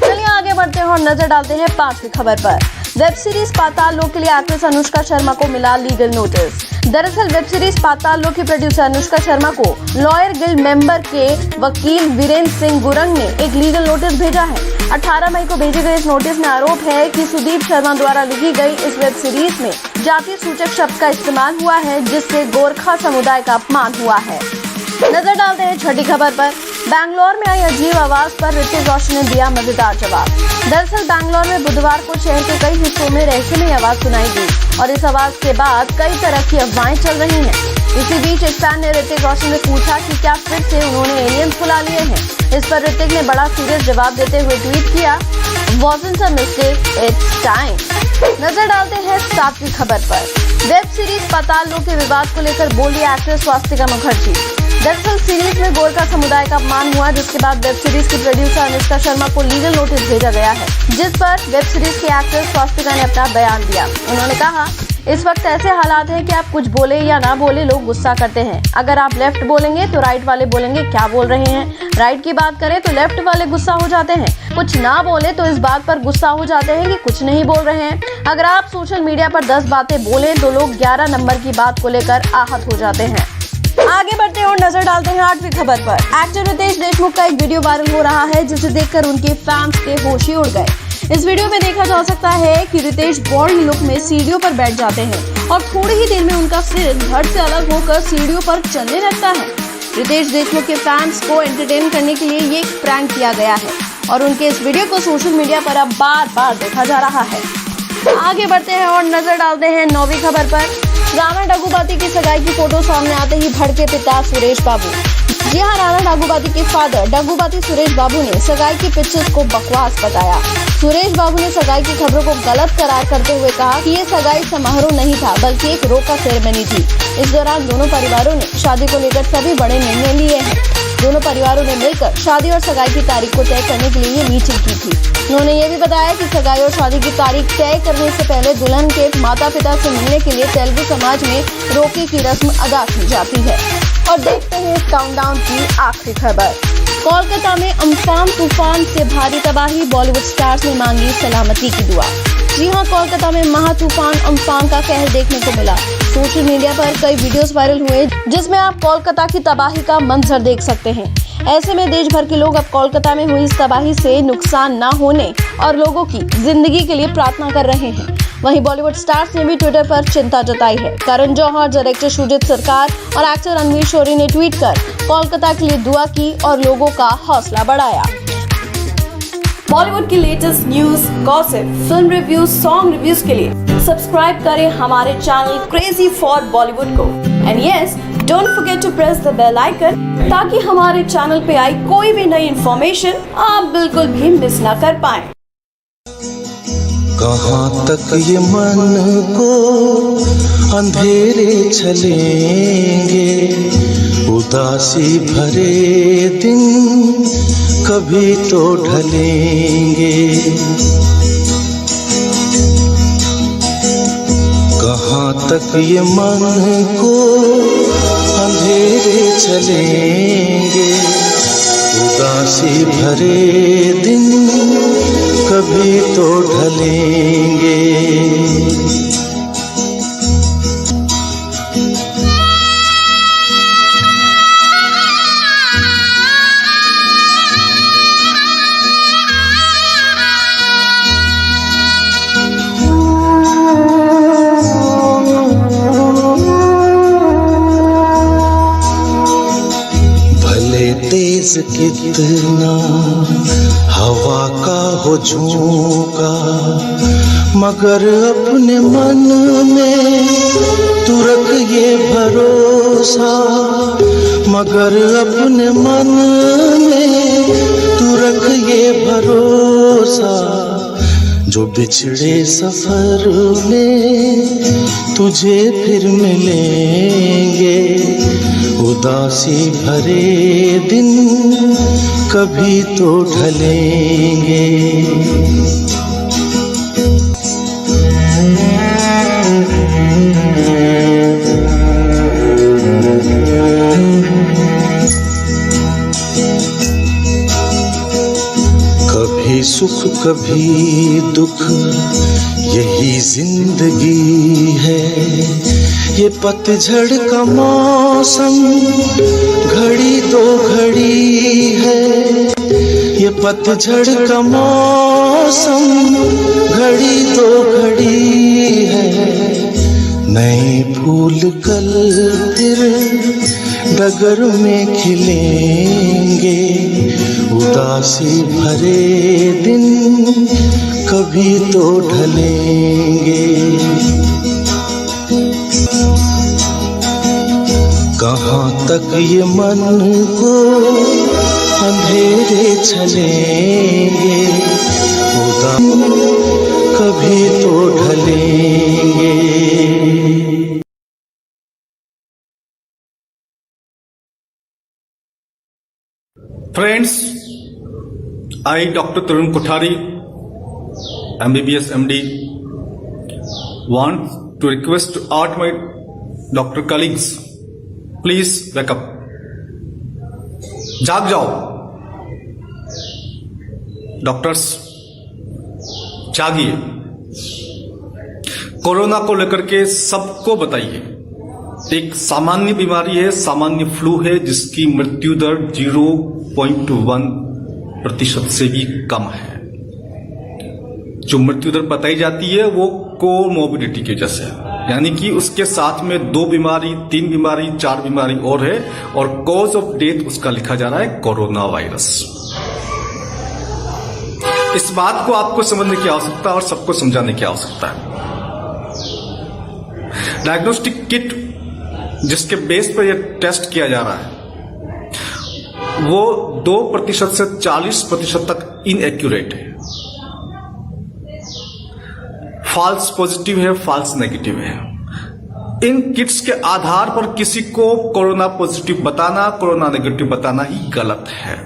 चलिए आगे बढ़ते हैं और नजर डालते हैं 5वीं खबर पर। वेब सीरीज पाताल लोक के लिए एक्ट्रेस अनुष्का शर्मा को मिला लीगल नोटिस। दरअसल वेब सीरीज पाताल लोक की प्रोड्यूसर अनुष्का शर्मा को लॉयर गिल्ड मेंबर के वकील वीरेंद्र सिंह गुरंग ने एक लीगल नोटिस भेजा है। 18 मई को भेजे गए इस नोटिस में आरोप है कि सुदीप शर्मा द्वारा लिखी गई इस वेब सीरीज में जातीय सूचक शब्द का इस्तेमाल हुआ है, जिससे गोरखा समुदाय का अपमान हुआ है। नजर डालते हैं छठी खबर पर। बैंगलोर में आई अजीब आवाज पर ऋतिक रोशन ने दिया मजेदार जवाब। दरअसल बैंगलोर में बुधवार को शहर के कई हिस्सों में रहस्यमय आवाज सुनाई दी और इस आवाज के बाद कई तरह की अफवाहें चल रही हैं। इसी बीच एक फैन ने ऋतिक रोशन से पूछा कि क्या फिर से उन्होंने एलियंस बुला लिए हैं। इस पर ऋतिक ने बड़ा सीरियस जवाब देते हुए ट्वीट किया, wasn't a mistake, it's time। नजर डालते हैं 7वीं खबर पर। वेब सीरीज पाताल लोक के विवाद को लेकर बोली एक्ट्रेस स्वास्तिका मुखर्जी। दरअसल सीरीज में गोरखा समुदाय का अपमान हुआ, जिसके बाद वेब सीरीज की प्रोड्यूसर अनुष्का शर्मा को लीगल नोटिस भेजा गया है, जिस पर वेब सीरीज की एक्ट्रेस स्वास्तिका ने अपना बयान दिया। उन्होंने कहा, इस वक्त ऐसे हालात हैं कि आप कुछ बोले या ना बोले लोग गुस्सा करते हैं। अगर आप लेफ्ट बोलेंगे तो राइट वाले बोलेंगे क्या बोल रहे हैं, राइट की बात करें तो लेफ्ट वाले गुस्सा हो जाते हैं, कुछ ना बोले तो इस बात पर गुस्सा हो जाते हैं कि कुछ नहीं बोल रहे हैं। अगर आप सोशल मीडिया पर 10 बातें बोलें तो लोग 11 नंबर की बात को लेकर आहत हो जाते हैं। आगे बढ़ते हैं और नजर डालते हैं 8वीं खबर पर। एक्टर रितेश देशमुख का एक वीडियो वायरल हो रहा है, जिसे देखकर उनके फैंस के होश ही उड़ गए। इस वीडियो में देखा जा सकता है कि रितेश बॉल्ड लुक में सीढ़ियों पर बैठ जाते हैं और थोड़ी ही देर में उनका सिर धड़ से अलग होकर सीढ़ियों पर चलने लगता है। रितेश देशमुख के फैंस को एंटरटेन करने के लिए ये एक प्रैंक किया गया है और उनके इस वीडियो को सोशल मीडिया पर अब बार-बार देखा जा रहा है। आगे बढ़ते हैं और नजर डालते हैं 9वीं खबर पर। राणा डागुबाती की सगाई की फोटो सामने आते ही भड़के पिता सुरेश बाबू। जी हां, राणा डागुबाती के फादर डागुबाती सुरेश बाबू ने सगाई की पिक्चर्स को बकवास बताया। सुरेश बाबू ने सगाई की खबरों को गलत करार करते हुए कहा कि ये सगाई समारोह नहीं था, बल्कि एक रोका सेरेमनी थी। इस दौरान दोनों परिवारों ने शादी को लेकर सभी बड़े निर्णय लिए हैं। दोनों परिवारों ने मिलकर शादी और सगाई की तारीख को तय करने के लिए ये मीटिंग की थी। उन्होंने ये भी बताया कि सगाई और शादी की तारीख तय करने से पहले दुल्हन के माता पिता से मिलने के लिए तेलुगु समाज में रोके की रस्म अदा की जाती है। और देखते हैं काउंटडाउन की आखिरी खबर। कोलकाता में अम्फान तूफान से भारी तबाही, बॉलीवुड स्टार्स ने मांगी सलामती की दुआ। जी हां, कोलकाता में महा तूफान अम्फान का कहर देखने को मिला। सोशल मीडिया पर कई वीडियोस वायरल हुए, जिसमें आप कोलकाता की तबाही का मंजर देख सकते हैं। ऐसे में देश भर के लोग अब कोलकाता में हुई इस तबाही से नुकसान न होने और लोगों की जिंदगी के लिए प्रार्थना कर रहे हैं। वहीं बॉलीवुड स्टार्स ने भी ट्विटर पर चिंता जताई है। करण जौहर, डायरेक्टर सुजीत सरकार और एक्टर रणवीर शोरी ने ट्वीट कर कोलकाता के लिए दुआ की और लोगों का हौसला बढ़ाया। बॉलीवुड की latest news, gossip, film reviews, song reviews के लिए सब्सक्राइब करें हमारे चैनल क्रेजी फॉर बॉलीवुड को। And yes, don't forget to press the bell icon, ताकि हमारे चैनल पे आई कोई भी नई इन्फॉर्मेशन आप बिल्कुल भी मिस ना कर पाएं। कहाँ तक ये मन को अंधेरे चलेंगे, उदासी भरे दिन कभी तो ढलेंगे, कहाँ तक ये मन को अंधेरे चलेंगे। उदासी भरे दिन कभी तो ढलेंगे। तेज कितना हवा का हो झोंका, मगर अपने मन में तू रख ये भरोसा, मगर अपने मन में तू रख ये भरोसा, जो बिछड़े सफर में तुझे फिर मिलेंगे। उदासी भरे दिन कभी तो ढलेंगे। कभी सुख कभी दुख यही जिंदगी है, ये पतझड़ का मौसम घड़ी दो घड़ी है, ये पतझड़ का मौसम घड़ी दो घड़ी है। नए फूल कल फिर डगर में खिलेंगे। उदासी भरे दिन कभी तो ढलेंगे। कहाँ तक ये मन को अंधेरे चलेंगे। उदासी कभी तो ढलेंगे। Friends, I, Dr. Tarun Kothari, MBBS MD, want to request to all my doctor colleagues, please wake up. जाग जाओ डॉक्टर्स, जागिए। कोरोना को लेकर के सबको बताइए, एक सामान्य बीमारी है, सामान्य फ्लू है, जिसकी मृत्यु दर 0.1% से भी कम है। जो मृत्यु दर बताई जाती है वो कोमोर्बिडिटी की वजह से, यानी कि उसके साथ में 2 बीमारी, 3 बीमारी, 4 बीमारी और है, और कॉज ऑफ डेथ उसका लिखा जा रहा है कोरोना वायरस। इस बात को आपको समझने की आवश्यकता और सबको समझाने की आवश्यकता है। डायग्नोस्टिक किट जिसके बेस पर यह टेस्ट किया जा रहा है वो 2% से 40% तक इनएक्यूरेट है, फॉल्स पॉजिटिव है, फॉल्स नेगेटिव है। इन किट्स के आधार पर किसी को कोरोना पॉजिटिव बताना, कोरोना नेगेटिव बताना ही गलत है।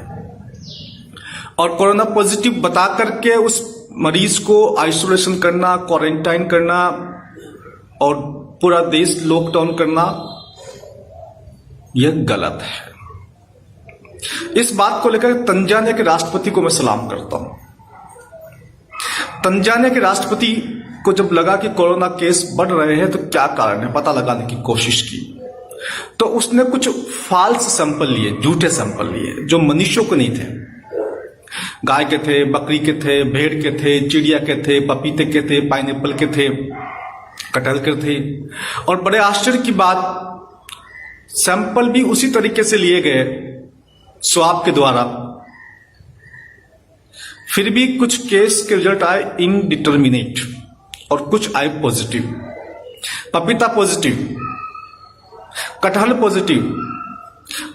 और कोरोना पॉजिटिव बता करके उस मरीज को आइसोलेशन करना, क्वारंटाइन करना और पूरा देश लॉकडाउन करना, यह गलत है। इस बात को लेकर तंजानिया के राष्ट्रपति को मैं सलाम करता हूं। तंजानिया के राष्ट्रपति को जब लगा कि कोरोना केस बढ़ रहे हैं तो क्या कारण है, पता लगाने की कोशिश की, तो उसने कुछ फॉल्स सैंपल लिए, झूठे सैंपल लिए, जो मनुष्यों को नहीं थे। गाय के थे, बकरी के थे, भेड़ के थे, चिड़िया के थे, पपीते के थे, पाइनएप्पल के थे, कटहल के थे। और बड़े आश्चर्य की बात, सैंपल भी उसी तरीके से लिए गए स्वाब के द्वारा, फिर भी कुछ केस के रिजल्ट आए इनडिटर्मिनेट और कुछ आए पॉजिटिव। पपीता पॉजिटिव, कटहल पॉजिटिव,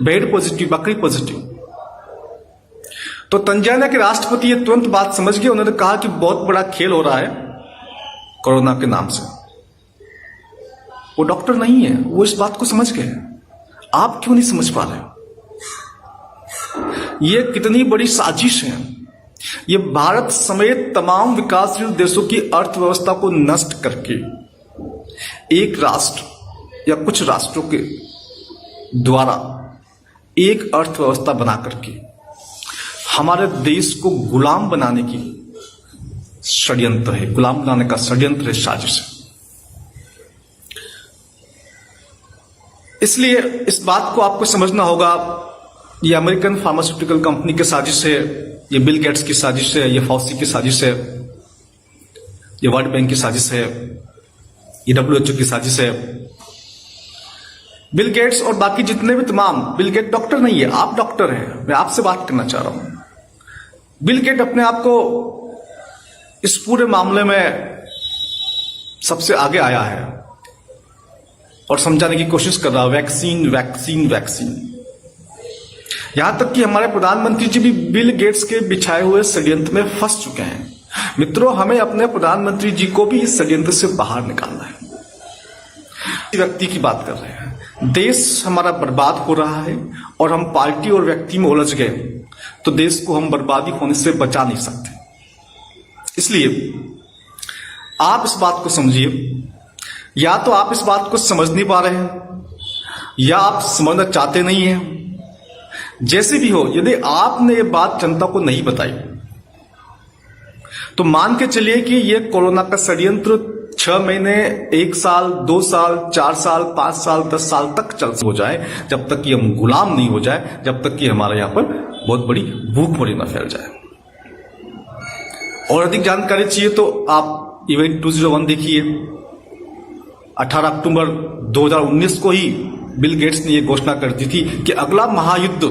भेड़ पॉजिटिव, बकरी पॉजिटिव। तो तंजानिया के राष्ट्रपति ये तुरंत बात समझ गए। उन्होंने कहा कि बहुत बड़ा खेल हो रहा है कोरोना के नाम से। वो डॉक्टर नहीं है, वो इस बात को समझ गए। आप क्यों नहीं समझ पा रहे? ये कितनी बड़ी साजिश है। ये भारत समेत तमाम विकासशील देशों की अर्थव्यवस्था को नष्ट करके एक राष्ट्र या कुछ राष्ट्रों के द्वारा एक अर्थव्यवस्था बना करके हमारे देश को गुलाम बनाने की षड्यंत्र है, गुलाम बनाने का षड्यंत्र है, साजिश है। इसलिए इस बात को आपको समझना होगा, ये अमेरिकन फार्मास्यूटिकल कंपनी की साजिश है, ये बिल गेट्स की साजिश है, ये फॉसी की साजिश है, ये वर्ल्ड बैंक की साजिश है, ये WHO की साजिश है। बिल गेट्स और बाकी जितने भी तमाम, बिल गेट डॉक्टर नहीं है, आप डॉक्टर हैं, मैं आपसे बात करना चाह रहा हूं। बिल गेट अपने आप को इस पूरे मामले में सबसे आगे आया है और समझाने की कोशिश कर रहा है, वैक्सीन वैक्सीन वैक्सीन। यहां तक कि हमारे प्रधानमंत्री जी भी बिल गेट्स के बिछाए हुए षड्यंत्र में फंस चुके हैं। मित्रों, हमें अपने प्रधानमंत्री जी को भी इस षड्यंत्र से बाहर निकालना है। व्यक्ति की बात कर रहे हैं, देश हमारा बर्बाद हो रहा है और हम पार्टी और व्यक्ति में उलझ गए तो देश को हम बर्बादी होने से बचा नहीं सकते। इसलिए आप इस बात को समझिए, या तो आप इस बात को समझ नहीं पा रहे हैं या आप समझना चाहते नहीं हैं। जैसे भी हो, यदि आपने ये बात जनता को नहीं बताई तो मान के चलिए कि यह कोरोना का षड्यंत्र 6 महीने, 1 साल, 2 साल, 4 साल, 5 साल, 10 साल तक चल हो जाए, जब तक कि हम गुलाम नहीं हो जाए, जब तक कि हमारे यहां पर बहुत बड़ी भूखमरी न फैल जाए। और अधिक जानकारी चाहिए तो आप इवेंट 201 देखिए। 18 अक्टूबर 2019 को ही बिल गेट्स ने यह घोषणा कर दी थी कि अगला महायुद्ध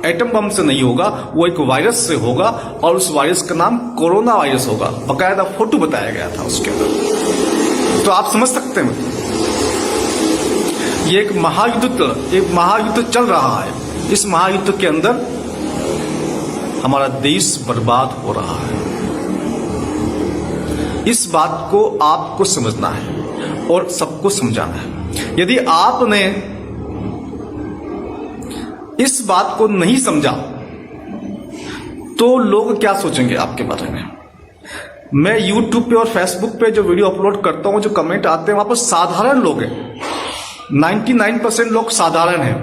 एटम बम से नहीं होगा, वो एक वायरस से होगा और उस वायरस का नाम कोरोना वायरस होगा। बकायदा फोटो बताया गया था उसके अंदर। तो आप समझ सकते हैं ये एक महायुद्ध चल रहा है। इस महायुद्ध के अंदर हमारा देश बर्बाद हो रहा है। इस बात को आपको समझना है और सबको समझाना है। यदि आपने इस बात को नहीं समझा तो लोग क्या सोचेंगे आपके बारे में। मैं YouTube पे और Facebook पे जो वीडियो अपलोड करता हूं, जो कमेंट आते हैं, वहां पर साधारण लोग हैं। 99% लोग साधारण हैं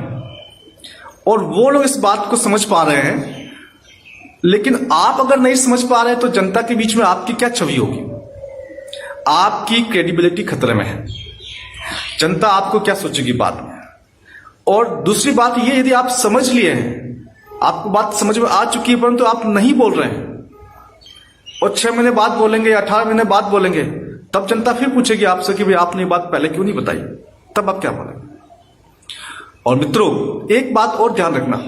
और वो लोग इस बात को समझ पा रहे हैं। लेकिन आप अगर नहीं समझ पा रहे तो जनता के बीच में आपकी क्या छवि होगी? आपकी क्रेडिबिलिटी खतरे में है। जनता आपको क्या सोचेगी बाद में? और दूसरी बात ये, यदि आप समझ लिए हैं, आपको बात समझ में आ चुकी है, परंतु आप नहीं बोल रहे हैं और 6 महीने बाद बोलेंगे, 18 महीने बाद बोलेंगे, तब जनता फिर पूछेगी आपसे कि भाई आपने ये बात पहले क्यों नहीं बताई? तब आप क्या बोलेंगे? और मित्रों, एक बात और ध्यान रखना,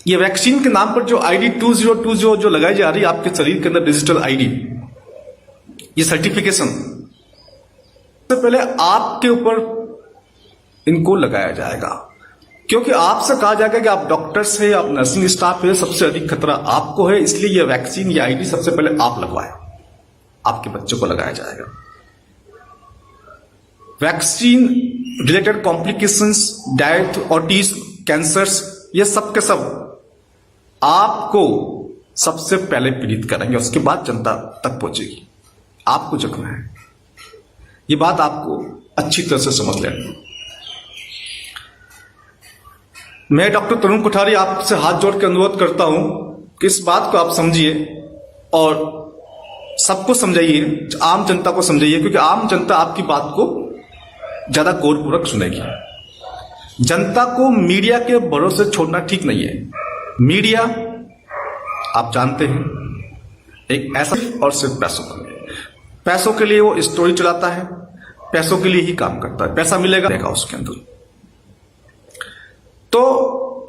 ये वैक्सीन के नाम पर जो ID 2020 जो लगाई जा रही है आपके शरीर के अंदर, डिजिटल ID, ये सर्टिफिकेशन सबसे पहले आपके ऊपर इनको लगाया जाएगा, क्योंकि आपसे कहा जाएगा कि आप डॉक्टर्स है, आप नर्सिंग स्टाफ है, सबसे अधिक खतरा आपको है, इसलिए यह वैक्सीन या ID सबसे पहले आप लगवाएं, आपके बच्चों को लगाया जाएगा। Vaccine related complications, death, autism, cancers, ये सब के सब आपको सबसे पहले पीड़ित करेंगे, उसके बाद जनता तक पहुंचेगी। आपको जगना है, ये बात आपको अच्छी तरह से समझ लेना। मैं डॉक्टर तरुण कोठारी आपसे हाथ जोड़ के अनुरोध करता हूं कि इस बात को आप समझिए और सबको समझाइए, आम जनता को समझाइए, क्योंकि आम जनता आपकी बात को ज्यादा गौरपूर्वक सुनेगी। जनता को मीडिया के भरोसे छोड़ना ठीक नहीं है। मीडिया, आप जानते हैं, एक ऐसा और सिर्फ पैसों के लिए वो स्टोरी चलाता है, पैसों के लिए ही काम करता है, पैसा मिलेगा उसके अंदर। तो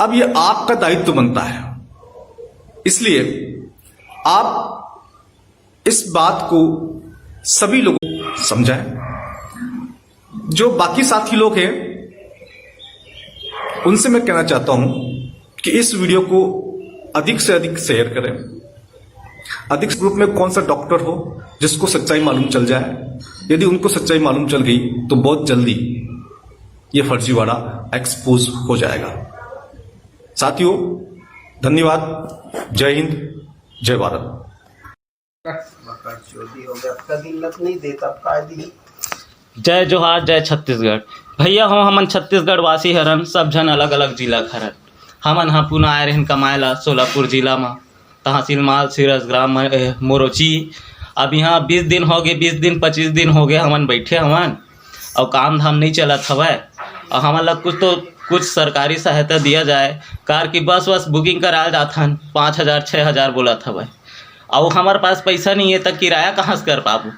अब ये आपका दायित्व बनता है, इसलिए आप इस बात को सभी लोगों को समझाएं। जो बाकी साथी लोग हैं उनसे मैं कहना चाहता हूं कि इस वीडियो को अधिक से अधिक शेयर करें। अधिक ग्रुप में कौन सा डॉक्टर हो जिसको सच्चाई मालूम चल जाए। यदि उनको सच्चाई मालूम चल गई तो बहुत जल्दी ये फर्जीवाड़ा एक्सपोज हो जाएगा। साथियों, धन्यवाद। जय हिंद, जय भारत। जय जोहार, जय छत्तीसगढ़। भैया हो हमन छत्तीसगढ़ वासी हरन, सब जन अलग अलग जिला खरन। हमन हाँ पुनः आए रहन कमाए ला सोलापुर जिला में, तहसील माल सिरस ग्राम मोरोची। अब यहाँ 20 दिन हो गए, 20 दिन 25 दिन हो गए हमन बैठे हवन और काम धाम नहीं चलत हवै। और हमन ला कुछ सरकारी सहायता दिया जाए। कार की बस बुकिंग कराए जाथन 5,000 6,000 बोलत हवै और हमारे पास पैसा नहीं है, तक किराया कहाँ से कर पाबू।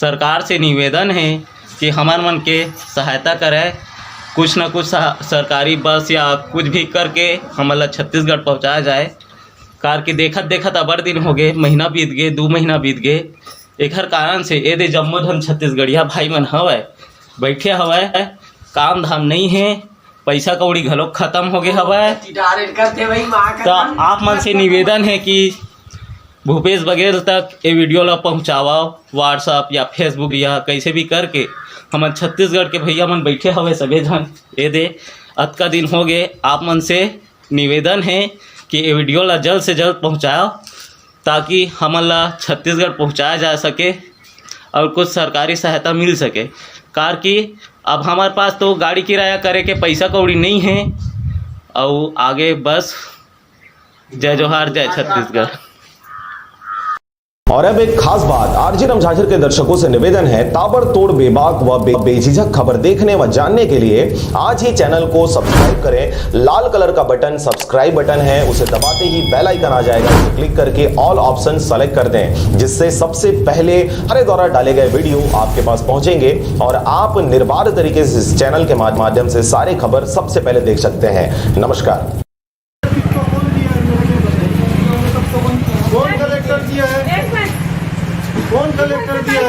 सरकार से निवेदन है कि हमन मन के सहायता करे, कुछ न कुछ सरकारी बस या कुछ भी करके हमन ला छत्तीसगढ़ पहुँचाया जाए। कार के देखत देखत अबर दिन हो गए, महीना बीत गए, 2 महीना बीत गए। एक कारण से ये दे जम्मो धन छत्तीसगढ़िया भाई मन हवै बैठे हवै, काम धाम नहीं है, पैसा कौड़ी घलोक खत्म हो गए हवै। तो आप मन से निवेदन है कि भूपेश बघेल तक ये वीडियो ला पहुँचाओ, व्हाट्सअप या फेसबुक या कैसे भी करके। हमन छत्तीसगढ़ के भैया मन बैठे हवे सभी जन, ये दे अतका दिन हो गए। आप मन से निवेदन है कि ये वीडियो ला जल्द से जल्द पहुँचाओ, ताकि हमन ला छत्तीसगढ़ पहुँचाया जा सके और कुछ सरकारी सहायता मिल सके। कार की अब हमारे पास तो गाड़ी किराया करे के पैसा कौड़ी नहीं है। और आगे बस जय जोहार, जय छत्तीसगढ़। और अब एक खास बात, आरजे रमझाझर के दर्शकों से निवेदन है, ताबड़तोड़ बेबाक व बेझिझक खबर देखने व जानने के लिए आज ही चैनल को सब्सक्राइब करें। लाल कलर का बटन सब्सक्राइब बटन है, उसे दबाते ही बेल आइकन आ जाएगा, उसे क्लिक करके ऑल ऑप्शन सेलेक्ट कर दें, जिससे सबसे पहले हमारे द्वारा डाले गए वीडियो आपके पास पहुंचेंगे और आप निर्बाध तरीके से इस चैनल के माध्यम से सारे खबर सबसे पहले देख सकते हैं। नमस्कार। कौन कलेक्टर दिया है?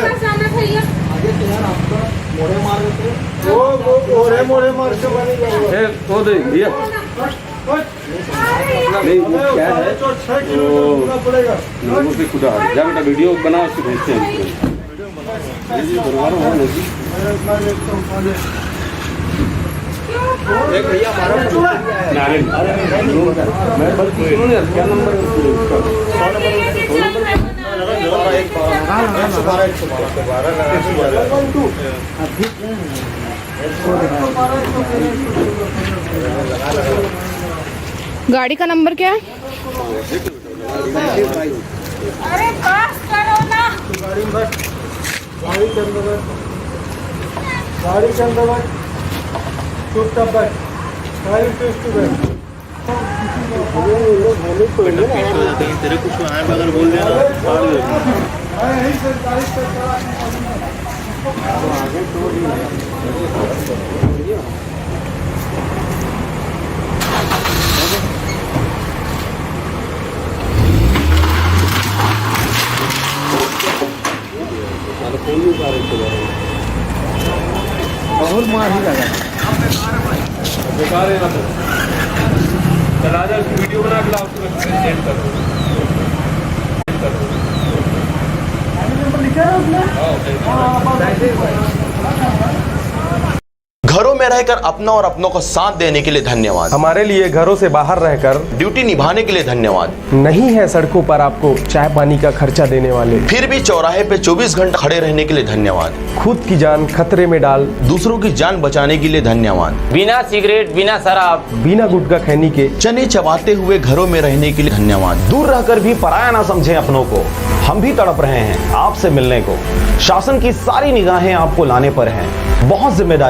मोड़े मार के वो दे दिया नहीं, वो क्या है लोगों से खुदा जा बेटा वीडियो बना उसको भेजते हैं। एक भैया हमारा मैं बस सुनो ना, क्या नंबर गाड़ी का नंबर क्या है? अरे पास करो ना। गाड़ी के अंदर चुपचाप बैठ, गाड़ी चुपचाप तेरे कुछ अगर बोल रहे बहुत मार ही लगा बेकार है ना। चला जा वीडियो बना के लाओ, सेंड करो। घरों में रहकर अपना और अपनों को साथ देने के लिए धन्यवाद। हमारे लिए घरों से बाहर रहकर ड्यूटी निभाने के लिए धन्यवाद। नहीं है सड़कों पर आपको चाय पानी का खर्चा देने वाले, फिर भी चौराहे पे 24 घंटे खड़े रहने के लिए धन्यवाद। खुद की जान खतरे में डाल दूसरों की जान बचाने के लिए धन्यवाद। बिना सिगरेट, बिना शराब, बिना गुटखा खैनी के चने चबाते हुए घरों में रहने के लिए धन्यवाद। दूर रहकर भी पराया ना समझें अपनों को, हम भी तड़प रहे हैं आपसे मिलने को। शासन की सारी निगाहें आपको लाने पर हैं, बहुत जिम्मेदारी